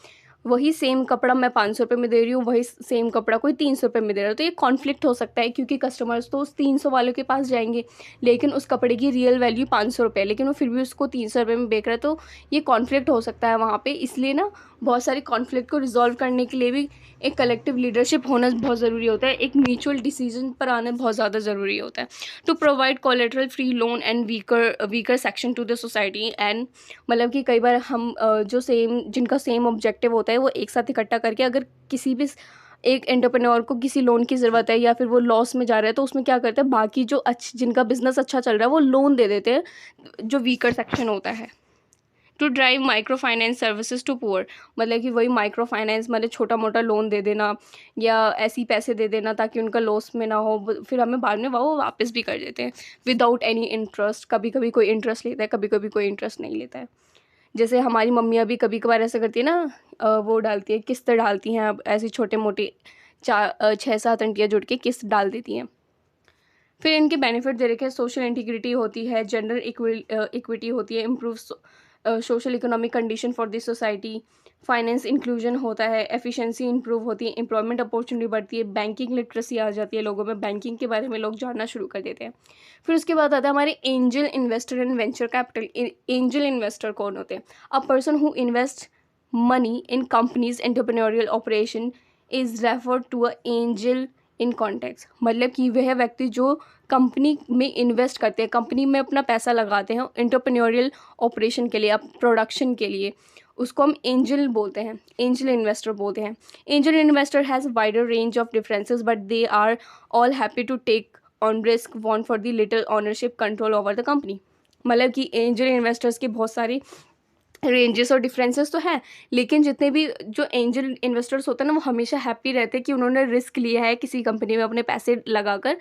A: वही सेम कपड़ा मैं 500 रुपये में दे रही हूँ, वही सेम कपड़ा कोई 300 रुपये में दे रहा है, तो ये कॉन्फ्लिक्ट हो सकता है, क्योंकि कस्टमर्स तो उस 300 वालों के पास जाएंगे, लेकिन उस कपड़े की रियल वैल्यू 500 रुपये है, लेकिन वो फिर भी उसको 300 रुपये में बेच रहा है, तो ये कॉन्फ्लिक्ट हो सकता है वहाँ पे। इसलिए ना बहुत सारे कॉन्फ्लिक्ट को रिजॉल्व करने के लिए भी एक कलेक्टिव लीडरशिप होना बहुत ज़रूरी होता है, एक म्यूचुअल डिसीजन पर आना बहुत ज़्यादा ज़रूरी होता है। To provide collateral free loan and weaker section to the society and, मतलब कि कई बार हम जिनका सेम ऑब्जेक्टिव होता है, वो एक साथ इकट्ठा करके अगर किसी भी एक एंटरप्रेन्योर को किसी लोन की ज़रूरत है या फिर वो लॉस में जा रहा है, तो उसमें क्या करते हैं, बाकी जो जिनका बिजनेस अच्छा चल रहा है वो लोन दे देते हैं, जो वीकर सेक्शन होता है। To drive micro finance services to poor, मतलब कि वही माइक्रो फाइनेंस, मतलब छोटा मोटा लोन दे देना या ऐसी पैसे दे देना ताकि उनका लॉस में ना हो, फिर हमें बाद में वो वापस भी कर देते हैं विदाउट एनी इंटरेस्ट। कभी कभी कोई इंटरेस्ट लेता है, कभी कभी कोई इंटरेस्ट नहीं लेता है। जैसे हमारी मम्मियाँ भी कभी कभार ऐसा करती है ना, वो डालती है, किस्त डालती हैं, अब ऐसी छोटे मोटे 6-7 आंटियाँ जुड़ के किस्त डाल देती हैं। फिर इनके बेनिफिट दे रखे हैं, सोशल इंटीग्रिटी होती है, जेंडर इक्विटी होती है, improve social economic condition for this society, finance inclusion होता है, एफिशिएंसी इंप्रूव होती है, एम्प्लॉयमेंट अपॉर्चुनिटी बढ़ती है, बैंकिंग लिटरेसी आ जाती है, लोगों में बैंकिंग के बारे में लोग जानना शुरू कर देते हैं। फिर उसके बाद आता है हमारे angel investor and venture capital. Angel investor कौन होते हैं? A person who invest money in companies entrepreneurial operation is referred to a angel in context. मतलब कि वह व्यक्ति जो कंपनी में इन्वेस्ट करते हैं, कंपनी में अपना पैसा लगाते हैं एंटरप्रेन्योरियल ऑपरेशन के लिए, अब प्रोडक्शन के लिए, उसको हम एंजल बोलते हैं, एंजल इन्वेस्टर बोलते हैं। Angel investor has wider range of differences but they are all happy to take on risk want for the little ownership control over the company. मतलब कि एंजल इन्वेस्टर्स के बहुत सारे रेंजेस और डिफरेंसेस तो हैं, लेकिन जितने भी जो एंजल इन्वेस्टर्स होते हैं ना, वो हमेशा हैप्पी रहते हैं कि उन्होंने रिस्क लिया है किसी कंपनी में अपने पैसे लगाकर।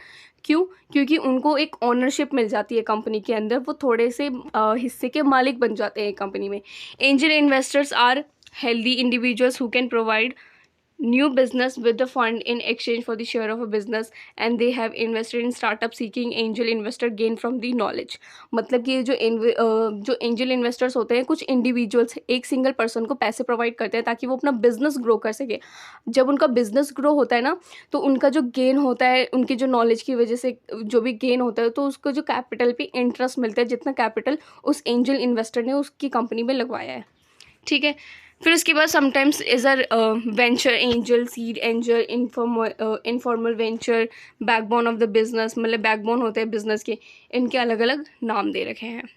A: क्यों? क्योंकि उनको एक ओनरशिप मिल जाती है कंपनी के अंदर, वो थोड़े से हिस्से के मालिक बन जाते हैं कंपनी में। Angel investors are healthy individuals who can provide new business with the fund in exchange for the share of a business and they have invested in startup seeking angel investor gain from the knowledge। मतलब कि ये जो angel investors होते हैं, कुछ individuals एक single person को पैसे प्रोवाइड करते हैं ताकि वो अपना बिजनेस ग्रो कर सके। जब उनका बिजनेस ग्रो होता है ना, तो उनका जो गेन होता है, उनकी जो नॉलेज की वजह से जो भी गेन होता है, तो उसको जो कैपिटल पे इंटरेस्ट मिलता है, जितना कैपिटल उस एंजल इन्वेस्टर ने उसकी कंपनी में लगवाया है। ठीक है, फिर उसके बाद sometimes is a venture angel, seed angel, informal venture, backbone of the business, मतलब बैकबोन होते हैं बिजनेस के, इनके अलग अलग नाम दे रखे हैं।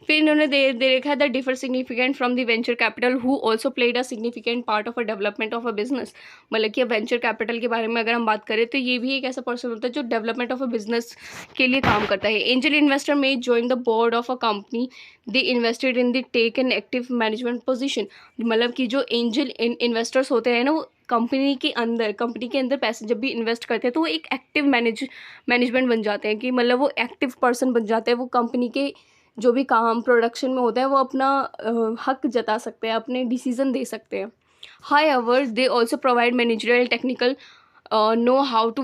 A: फिर इन्होंने दे रखा है the differ significant from the venture capital who also played a significant part of a development of a business. मतलब कि वेंचर कैपिटल के बारे में अगर हम बात करें, तो ये भी एक ऐसा पर्सन होता है जो डेवलपमेंट ऑफ अ बिजनेस के लिए काम करता है। Angel investor may join the board of a company, they invested in the take an active management position. मतलब कि जो एंजल इन्वेस्टर्स होते हैं ना, वो कंपनी के अंदर पैसे जब भी इन्वेस्ट करते हैं, तो वो एक एक्टिव मैनेजमेंट बन जाते हैं, कि मतलब वो एक्टिव पर्सन बन जाते हैं, वो कंपनी के जो भी काम प्रोडक्शन में होता है वो अपना हक जता सकते हैं, अपने डिसीजन दे सकते हैं। However they also provide managerial technical know how to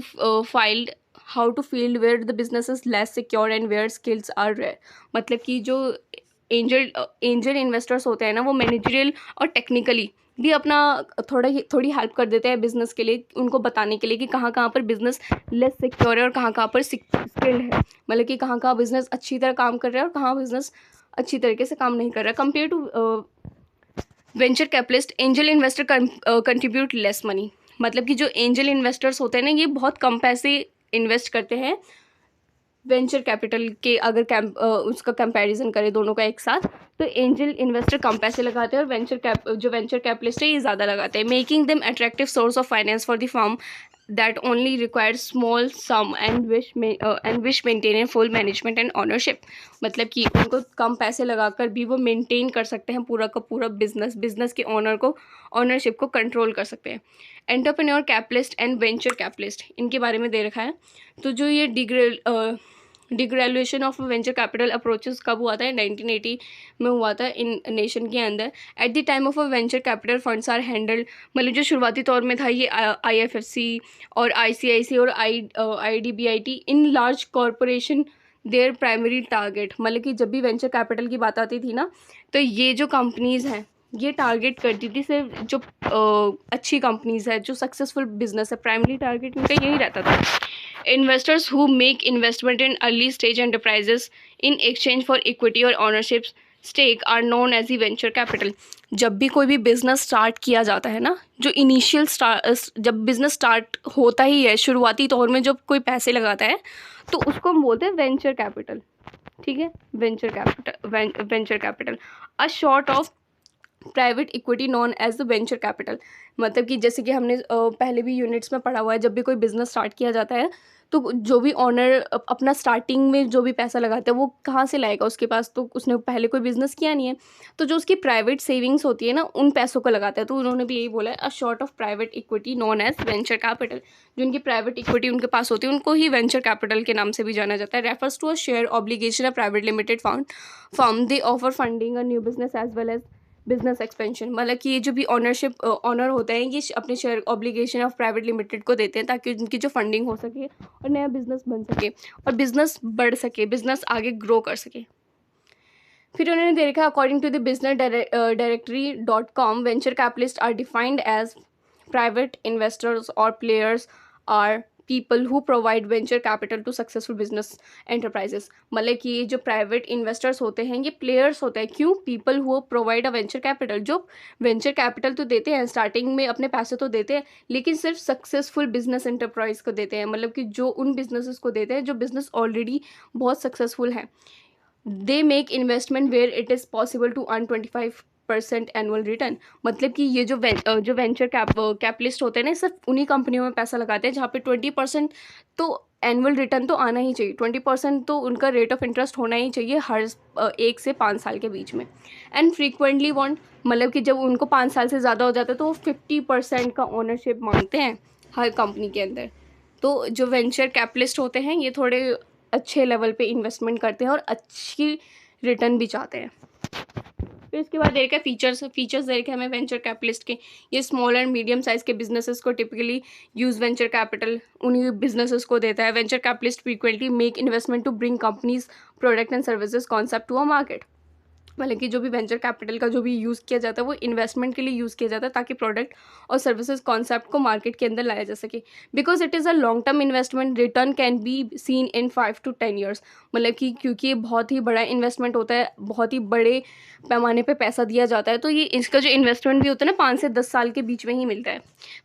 A: field where the business is less secure and where skills are rare. मतलब कि जो एंजल इन्वेस्टर्स होते हैं ना, वो मैनेजरियल और टेक्निकली भी अपना थोड़ी हेल्प कर देते हैं बिजनेस के लिए, उनको बताने के लिए कि कहाँ कहाँ पर बिजनेस लेस सिक्योर है और कहाँ कहाँ पर स्किल्ड है, मतलब कि कहाँ कहाँ बिजनेस अच्छी तरह काम कर रहा है और कहाँ बिजनेस अच्छी तरीके से काम नहीं कर रहा। Compare to venture capitalist, angel investor contribute less money, मतलब कि जो एंजल इन्वेस्टर्स होते हैं ना, ये बहुत कम पैसे इन्वेस्ट करते हैं वेंचर कैपिटल के। अगर उसका कंपैरिजन करें दोनों का एक साथ, तो एंजल इन्वेस्टर कम पैसे लगाते हैं और जो वेंचर कैपिटलिस्ट है ये ज़्यादा लगाते हैं, making them attractive source of finance for the firm that only requires small sum and wish maintain full management and ownership। मतलब कि उनको कम पैसे लगाकर भी वो मेंटेन कर सकते हैं पूरा का पूरा बिजनेस के ऑनरशिप को कंट्रोल कर सकते हैं। Entrepreneur capitalist and venture capitalist, इनके बारे में दे रखा है। तो जो ये डिग्रेजुएशन ऑफ वेंचर कैपिटल अप्रोचेस कब हुआ था? 1980 में हुआ था इन नेशन के अंदर। At the time of a venture capital funds are handled, मतलब जो शुरुआती तौर में था ये IFFC और ICIC और IDBIT in large corporation there primary target, मतलब कि जब भी वेंचर कैपिटल की बात आती थी ना, तो ये जो कंपनीज़ हैं ये टारगेट करती थी सिर्फ जो अच्छी कंपनीज़ है, जो सक्सेसफुल बिजनेस है, प्राइमरी टारगेट इनका यही रहता था। Investors who make investment in early stage enterprises in exchange for equity और ownership stake are known as a venture capital. जब भी कोई भी बिजनेस स्टार्ट किया जाता है ना, जो इनिशियल जब बिजनेस स्टार्ट होता ही है, शुरुआती तौर में जब कोई पैसे लगाता है तो उसको हम बोलते हैं वेंचर कैपिटल। ठीक है, venture capital a sort of private equity known as the venture capital. मतलब कि जैसे कि हमने पहले भी यूनिट्स में पढ़ा हुआ है, जब भी कोई बिजनेस स्टार्ट किया जाता है तो जो भी ऑनर अपना स्टार्टिंग में जो भी पैसा लगाता है वो कहाँ से लाएगा? उसके पास तो उसने पहले कोई बिजनेस किया नहीं है, तो जो उसकी प्राइवेट सेविंग्स होती है ना, उन पैसों को लगाता है। तो उन्होंने भी यही बोला है, a sort of private equity known as venture capital. जो उनकी प्राइवेट इक्विटी उनके पास होती है उनको ही वेंचर कैपिटल के नाम से भी जाना जाता है। Refers to a share obligation a private limited firm they offer funding a new business as well as business expansion. मतलब कि ये जो भी ऑनर होते हैं ये अपने share obligation of private limited को देते हैं ताकि उनकी जो फंडिंग हो सके और नया बिजनेस बन सके और बिजनेस बढ़ सके, बिजनेस आगे ग्रो कर सके। फिर उन्होंने दे रखा, according to the business directory.com, venture capitalist are defined as private investors और players are people who provide venture capital to successful business enterprises. मतलब कि ये जो प्राइवेट इन्वेस्टर्स होते हैं ये प्लेयर्स होते हैं। क्यों? People who provide a venture capital, जो वेंचर कैपिटल तो देते हैं, स्टार्टिंग में अपने पैसे तो देते हैं, लेकिन सिर्फ सक्सेसफुल बिजनेस एंटरप्राइज को देते हैं। मतलब कि जो उन बिजनेसेस को देते हैं जो बिजनेस ऑलरेडी बहुत सक्सेसफुल हैं। They make investment where it is possible to earn 25% annual return. मतलब कि ये जो वेंचर कैपिटलिस्ट होते हैं ना, सिर्फ उन्हीं कंपनियों में पैसा लगाते हैं जहाँ पे 20% तो एनुअल रिटर्न तो आना ही चाहिए, 20% तो उनका रेट ऑफ इंटरेस्ट होना ही चाहिए हर 1 से 5 साल के बीच में। एंड फ्रीक्वेंटली वांट, मतलब कि जब उनको 5 साल से ज़्यादा हो जाता है तो वो 50% का ओनरशिप मांगते हैं हर कंपनी के अंदर। तो जो वेंचर कैपिटलिस्ट होते हैं ये थोड़े अच्छे लेवल पे इन्वेस्टमेंट करते हैं और अच्छी रिटर्न भी चाहते हैं। फिर इसके बाद देखा फीचर्स देखे हमें वेंचर कैपिटलिस्ट के। ये स्मॉल एंड मीडियम साइज़ के बिजनेसेस को टिपिकली यूज़ वेंचर कैपिटल उन्हीं बिजनेसेस को देता है। Venture capitalist frequently make investment to bring companies product and services concept to a market. मतलब कि जो भी वेंचर कैपिटल का जो भी यूज़ किया जाता है वो इन्वेस्टमेंट के लिए यूज़ किया जाता है ताकि प्रोडक्ट और सर्विसेज कॉन्सेप्ट को मार्केट के अंदर लाया जा सके। Because it is a long term investment, return can be seen in 5 to 10 years। मतलब कि क्योंकि ये बहुत ही बड़ा इन्वेस्टमेंट होता है, बहुत ही बड़े पैमाने पे पैसा दिया जाता है, तो ये इसका जो इन्वेस्टमेंट भी होता है ना 5 से 10 साल के बीच में ही मिलता है।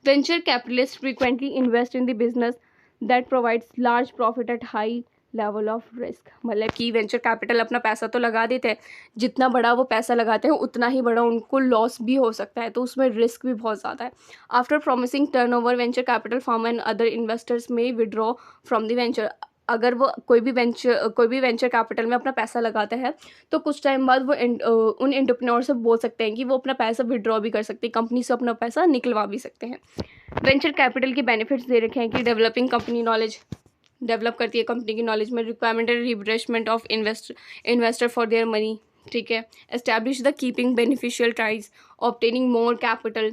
A: Venture capitalist frequently invest in the business that provides large profit at high level of risk. मतलब कि वेंचर कैपिटल अपना पैसा तो लगा देते हैं, जितना बड़ा वो पैसा लगाते हैं उतना ही बड़ा उनको लॉस भी हो सकता है, तो उसमें रिस्क भी बहुत ज़्यादा है। After promising turnover venture capital firm and other investors में विड्रॉ फ्रॉम द वेंचर। अगर वो कोई भी वेंचर कैपिटल में अपना पैसा लगाता है तो कुछ टाइम बाद वो उन एंटरप्रेन्योर से बोल सकते हैं कि वो अपना पैसा विड्रॉ भी कर सकते हैं, कंपनी से अपना पैसा निकलवा भी सकते हैं। वेंचर कैपिटल के बेनिफिट्स दे रखे हैं कि डेवलपिंग कंपनी नॉलेज, डेवलप करती है कंपनी की नॉलेज में। Requirement and refreshment of investor for their money. ठीक है, establish the keeping beneficial tries, obtaining more capital,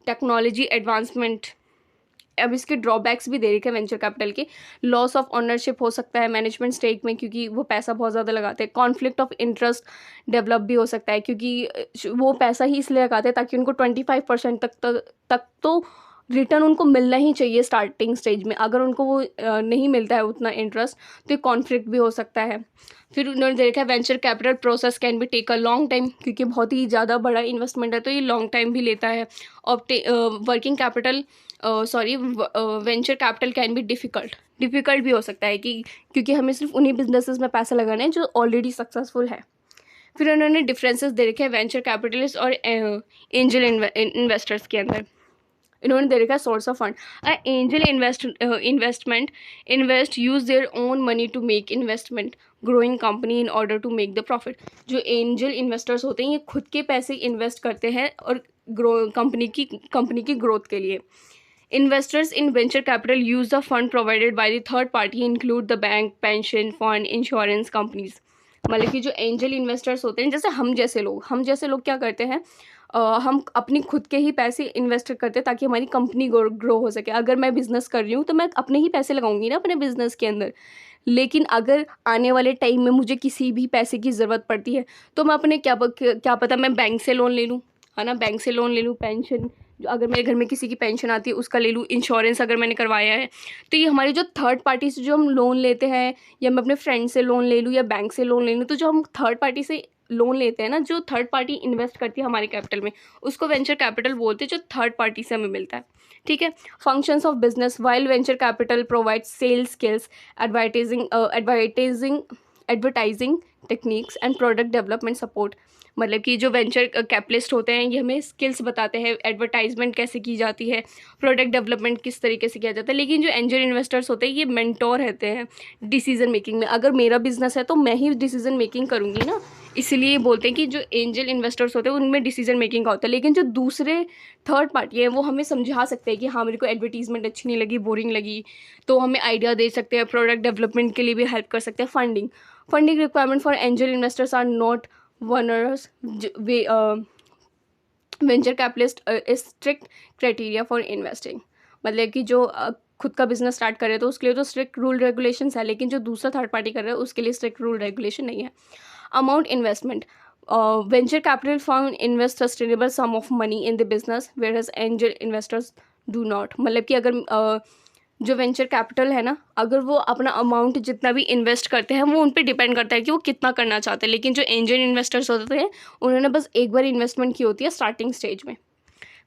A: technology advancement, अब इसके ड्रॉबैक्स भी दे रखे हैं वेंचर कैपिटल के। लॉस ऑफ ओनरशिप हो सकता है मैनेजमेंट स्टेक में, क्योंकि वो पैसा बहुत ज़्यादा लगाते हैं। कॉन्फ्लिक्ट ऑफ इंटरेस्ट डेवलप भी हो सकता है, क्योंकि वो पैसा ही इसलिए लगाते हैं ताकि उनको 25% तक तो रिटर्न उनको मिलना ही चाहिए स्टार्टिंग स्टेज में। अगर उनको वो नहीं मिलता है उतना इंटरेस्ट, तो ये कॉन्फ्लिक्ट भी हो सकता है। फिर उन्होंने देखा है venture capital process can be take a long time, क्योंकि बहुत ही ज़्यादा बड़ा इन्वेस्टमेंट है तो ये लॉन्ग टाइम भी लेता है। और working capital venture capital can be difficult भी हो सकता है कि क्योंकि हमें सिर्फ उन्हीं बिजनेसेस में पैसा लगाना है जो ऑलरेडी सक्सेसफुल है। फिर उन्होंने डिफरेंसेस दे रखे हैं वेंचर कैपिटलिस्ट और एंजल इन्वेस्टर्स के अंदर। इन्होंने दे रखा है source of fund. Angel invest use their own money to make investment growing company in order to make the profit. जो एंजल इन्वेस्टर्स होते हैं ये खुद के पैसे इन्वेस्ट करते हैं और कंपनी की ग्रोथ के लिए। Investors in venture capital use the fund provided by the third party include the bank, pension fund, insurance companies. मतलब कि जो एंजल इन्वेस्टर्स होते हैं, जैसे हम जैसे लोग क्या करते हैं, हम अपनी खुद के ही पैसे इन्वेस्ट करते हैं ताकि हमारी कंपनी ग्रो हो सके। अगर मैं बिज़नेस कर रही हूँ तो मैं अपने ही पैसे लगाऊंगी ना अपने बिज़नेस के अंदर। लेकिन अगर आने वाले टाइम में मुझे किसी भी पैसे की ज़रूरत पड़ती है तो मैं अपने क्या पता मैं बैंक से लोन ले लूँ, है ना, बैंक से लोन ले लूँ। पेंशन, जो अगर मेरे घर में किसी की पेंशन आती है उसका ले लूँ। इंश्योरेंस अगर मैंने करवाया है तो ये हमारी जो थर्ड पार्टी से जो हम लोन लेते हैं, या मैं अपने फ्रेंड से लोन ले लूँ या बैंक से लोन ले लूँ, तो जो हम थर्ड पार्टी से लोन लेते हैं ना, जो थर्ड पार्टी इन्वेस्ट करती है हमारे कैपिटल में, उसको वेंचर कैपिटल बोलते हैं, जो थर्ड पार्टी से हमें मिलता है। ठीक है। Functions of business while venture capital provide sales skills, advertising techniques and product development support. मतलब कि जो वेंचर कैपिटलिस्ट होते हैं ये हमें स्किल्स बताते हैं, एडवर्टाइजमेंट कैसे की जाती है, प्रोडक्ट डेवलपमेंट किस तरीके से किया जाता है। लेकिन जो एंजल इन्वेस्टर्स होते हैं ये मेंटोर रहते हैं डिसीजन मेकिंग में। अगर मेरा बिजनेस है तो मैं ही डिसीजन मेकिंग करूँगी ना, इसलिए बोलते हैं कि जो एंजल इन्वेस्टर्स होते हैं उनमें डिसीजन मेकिंग का होता है। लेकिन जो दूसरे थर्ड पार्टी है वो हमें समझा सकते हैं कि हाँ मेरे को एडवर्टीजमेंट अच्छी नहीं लगी, बोरिंग लगी, तो हमें आइडिया दे सकते हैं, प्रोडक्ट डेवलपमेंट के लिए भी हेल्प कर सकते हैं। Funding requirement for angel investors are not onerous. Venture capitalist strict criteria for investing. मतलब कि जो खुद का बिजनेस स्टार्ट करे तो उसके लिए तो स्ट्रिक्ट रूल रेगुलेशंस है, लेकिन जो दूसरा थर्ड पार्टी कर रहा है उसके लिए स्ट्रिक्ट रूल रेगुलेशन नहीं है। Amount investment, venture capital firm invest sustainable sum of money in the business where as angel investors do not. मतलब कि अगर जो वेंचर कैपिटल है ना, अगर वो अपना अमाउंट जितना भी इन्वेस्ट करते हैं वो उन पे डिपेंड करता है कि वो कितना करना चाहते हैं। लेकिन जो एंजल इन्वेस्टर्स होते हैं उन्होंने बस एक बार इन्वेस्टमेंट की होती है स्टार्टिंग स्टेज में।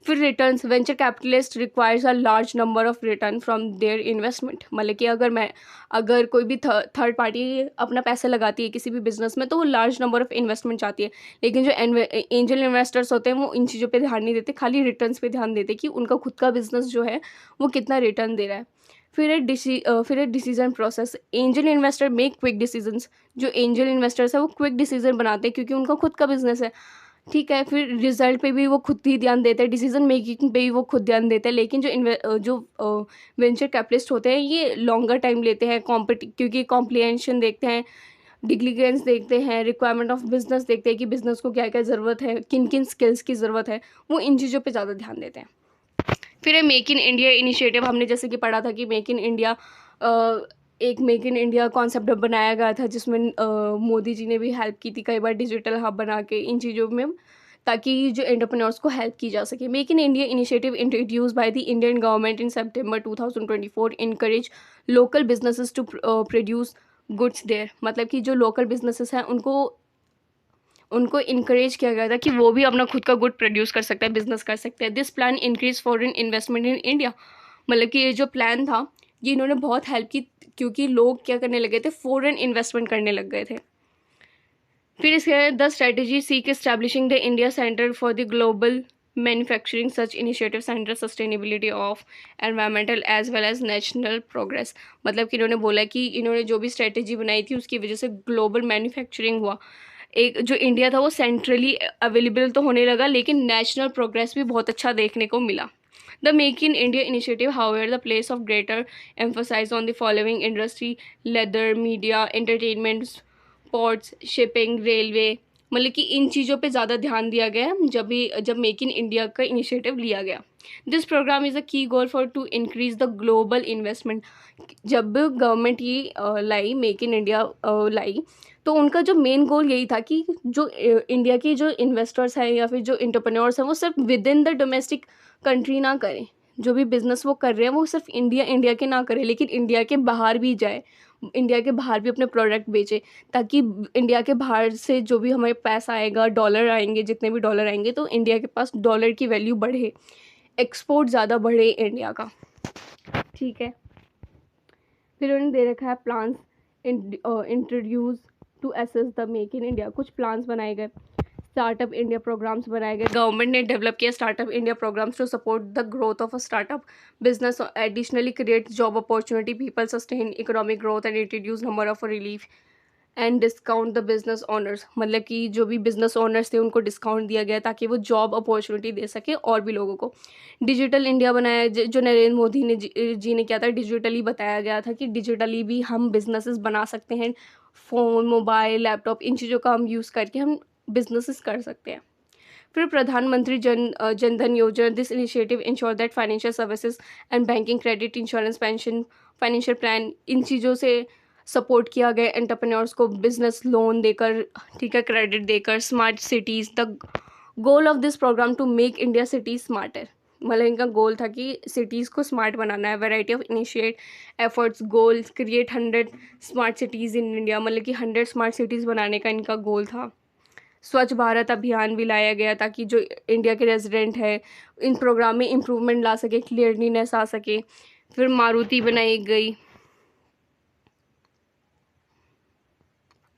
A: फिर returns, venture capitalist requires a large number of return from their investment. मतलब कि अगर कोई भी थर्ड पार्टी अपना पैसा लगाती है किसी भी बिजनेस में तो वो लार्ज नंबर ऑफ इन्वेस्टमेंट चाहती है। लेकिन जो एंजल इन्वेस्टर्स होते हैं वो इन चीज़ों पे ध्यान नहीं देते, खाली रिटर्न्स पे ध्यान देते कि उनका खुद का बिजनेस जो है वो कितना रिटर्न दे रहा है। फिर एक decision process, angel investor make quick decisions. जो एंजल इन्वेस्टर्स है वो क्विक डिसीजन बनाते हैं क्योंकि उनका खुद का बिजनेस है। ठीक है। फिर रिजल्ट पे भी वो खुद ही ध्यान देते हैं, डिसीजन मेकिंग पे भी वो खुद ध्यान देते हैं। लेकिन जो वेंचर कैपिटलिस्ट होते हैं ये लॉन्गर टाइम लेते हैं, क्योंकि कॉम्प्लिहेंशन देखते हैं, डिग्लीगेंस देखते हैं, रिक्वायरमेंट ऑफ बिजनेस देखते हैं कि बिजनेस को क्या क्या ज़रूरत है, किन किन स्किल्स की ज़रूरत है, वो इन चीज़ों पे ज़्यादा ध्यान देते हैं। फिर मेक इन इंडिया इनिशिएटिव, हमने जैसे कि पढ़ा था कि मेक इन इंडिया एक मेक इन इंडिया कॉन्सेप्ट बनाया गया था जिसमें मोदी जी ने भी हेल्प की थी कई बार डिजिटल हब बना के इन चीज़ों में, ताकि जो एंटरप्रेन्योर्स को हेल्प की जा सके। Make in India initiative introduce by the Indian government in September 2024 encourage local businesses to produce goods there. मतलब कि जो लोकल बिजनेसेस हैं उनको इनकरेज किया गया था कि वो भी अपना खुद का गुड प्रोड्यूस कर सकते हैं, बिजनेस कर सकते हैं। This plan increase foreign investment in India. मतलब कि ये जो प्लान था ये इन्होंने बहुत हेल्प की क्योंकि लोग क्या करने लगे थे, फॉरेन इन्वेस्टमेंट करने लग गए थे। फिर इसके the strategy seek establishing the India centre for the global manufacturing such initiative centre sustainability of environmental as well as national progress. मतलब कि इन्होंने बोला कि इन्होंने जो भी स्ट्रेटेजी बनाई थी उसकी वजह से ग्लोबल मैन्युफैक्चरिंग हुआ। एक जो इंडिया था वो सेंट्रली अवेलेबल तो होने लगा लेकिन नेशनल प्रोग्रेस भी बहुत अच्छा देखने को मिला। The Make in India initiative, however, the place of greater emphasis on the following industry: leather, media, entertainment, ports, shipping, railway, मतलब कि इन चीज़ों पे ज़्यादा ध्यान दिया गया है जब मेक इन इंडिया का इनिशिएटिव लिया गया। This programme is a key goal for to increase the global investment. जब गवर्नमेंट ये लाई मेक इन इंडिया लाई, तो उनका जो मेन गोल यही था कि जो इंडिया के जो इन्वेस्टर्स हैं या फिर जो एंटरप्रेन्योर्स हैं वो सिर्फ with in the domestic country ना करें। जो भी बिज़नेस वो कर रहे हैं वो सिर्फ इंडिया के ना करें, लेकिन इंडिया के बाहर भी जाए, इंडिया के बाहर भी अपने प्रोडक्ट बेचे, ताकि इंडिया के बाहर से जो भी हमें पैसा आएगा, डॉलर आएंगे, जितने भी डॉलर आएंगे तो इंडिया के पास डॉलर की वैल्यू बढ़े, एक्सपोर्ट ज़्यादा बढ़े इंडिया का। ठीक है, फिर उन्होंने दे रखा है plans introduce to assess the make in India. कुछ प्लान्स बनाए गए, स्टार्टअप इंडिया प्रोग्राम्स बनाए गए। गवर्नमेंट ने डेवलप किया startup India programmes to support the growth of a startup business, additionally create job opportunity, people sustain economic growth and introduce number of relief and discount the business owners. मतलब कि जो भी business owners थे उनको discount दिया गया ताकि वो जॉब अपॉर्चुनिटी दे सके और भी लोगों को। डिजिटल इंडिया बनाया, जो नरेंद्र मोदी ने जी ने किया था, डिजिटली बताया गया था कि डिजिटली भी हम बिजनेसेस बना सकते हैं। फ़ोन, मोबाइल, लैपटॉप, इन चीज़ों का हम यूज़ करके हम बिजनेसेस कर सकते हैं। फिर प्रधानमंत्री Jan Dhan Yojana, this initiative ensure that financial services and banking, credit, insurance, pension, financial plan, इन चीज़ों से सपोर्ट किया गया एंटरप्रेन्योर्स को बिजनेस लोन देकर, ठीक है, क्रेडिट देकर। Smart cities, the goal of this programme to make India city smarter. मतलब इनका गोल था कि सिटीज़ को स्मार्ट बनाना है। Variety of initiate efforts, goals, create 100 smart cities in India, मतलब कि 100 स्मार्ट सिटीज़ बनाने का इनका गोल था। स्वच्छ भारत अभियान भी लाया गया ताकि जो इंडिया के रेजिडेंट है इन प्रोग्राम में इम्प्रूवमेंट ला सके, क्लियरलीनेस आ सके। फिर मारुति बनाई गई।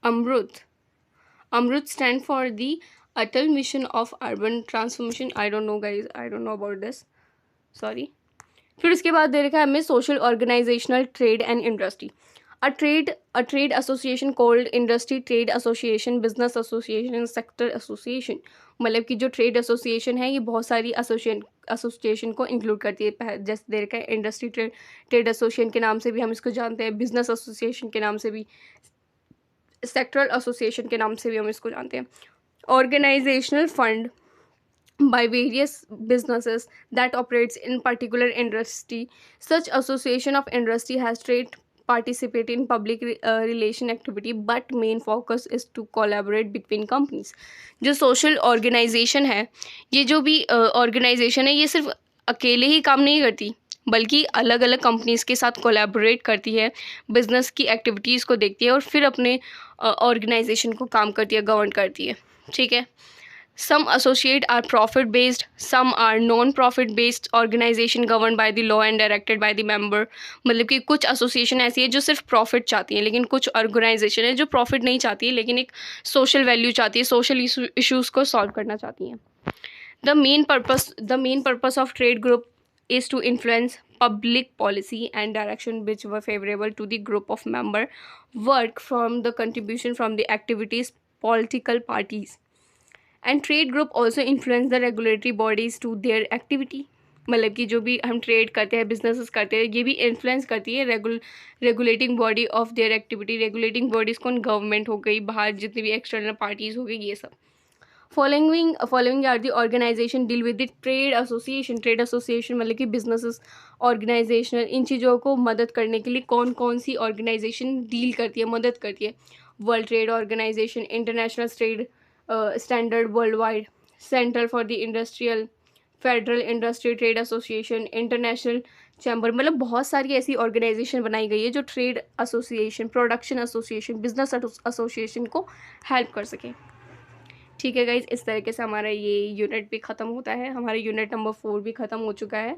A: AMRUT stand for the Atal mission of urban transformation. I don't know guys, I don't know about this, sorry. फिर उसके बाद दे रखा है हमें social organisational trade and industry. A trade association called industry trade association, business association, sector association। मतलब कि जो ट्रेड एसोसिएशन है ये बहुत सारी एसोसिएशन को इंक्लूड करती है। जैसे दे रखा है इंडस्ट्री ट्रेड एसोसिएशन के नाम से भी हम इसको जानते हैं, बिजनेस एसोसिएशन के नाम से भी, सेक्टरल एसोसिएशन के नाम से भी हम इसको जानते हैं। Organisational fund by various businesses that operates in particular industry. Such association of industry has trade participate in public relation activity, but main focus is to collaborate between companies। जो social organization है, ये जो भी organization है, ये सिर्फ अकेले ही काम नहीं करती बल्कि अलग अलग कंपनीज के साथ कोलैबोरेट करती है, बिजनेस की एक्टिविटीज़ को देखती है और फिर अपने ऑर्गेनाइजेशन को काम करती है, गवर्न करती है। ठीक है, some associate are profit based, some are non profit based organization governed by the law and directed by the member। मतलब कि कुछ एसोसिएशन ऐसी है जो सिर्फ प्रॉफिट चाहती है, लेकिन कुछ ऑर्गेनाइजेशन है जो प्रॉफिट नहीं चाहती है लेकिन एक सोशल वैल्यू चाहती है, सोशल इश्यूज़ को सॉल्व करना चाहती हैं। The main purpose of trade group is to influence public policy and direction which were favorable to the group of member, work from the contribution from the activities political parties, and trade group also influence the regulatory bodies to their activity। मतलब कि जो भी हम trade करते हैं, businesses करते हैं, ये भी इन्फ्लुएंस करती है regulating body of their activity. Regulating bodies कौन? गवर्नमेंट हो गई, बाहर जितनी भी एक्सटर्नल पार्टीज़ हो गई, ये सब। Following are the organisation deal with the trade association. Trade association मतलब कि बिजनेसेस, ऑर्गेनाइजेशन, इन चीज़ों को मदद करने के लिए कौन कौन सी ऑर्गेनाइजेशन डील करती है, मदद करती है? World trade organisation, international trade standard world wide, central for the industrial, federal industry trade association, international chamber. मतलब बहुत सारी ऐसी ऑर्गेनाइजेशन बनाई गई है जो trade association, production association, business association को हेल्प कर सके। ठीक है गाइज, इस तरीके से हमारा ये यूनिट भी ख़त्म होता है। हमारा यूनिट नंबर 4 भी ख़त्म हो चुका है।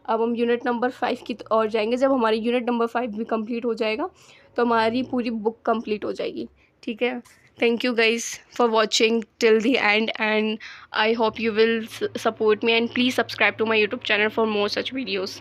A: अब हम यूनिट नंबर 5 की और जाएंगे। जब हमारी यूनिट नंबर 5 भी कंप्लीट हो जाएगा तो हमारी पूरी बुक कंप्लीट हो जाएगी। ठीक है, thank you guys for watching till the end, and I hope you will support me, and please subscribe to my YouTube channel for more such videos.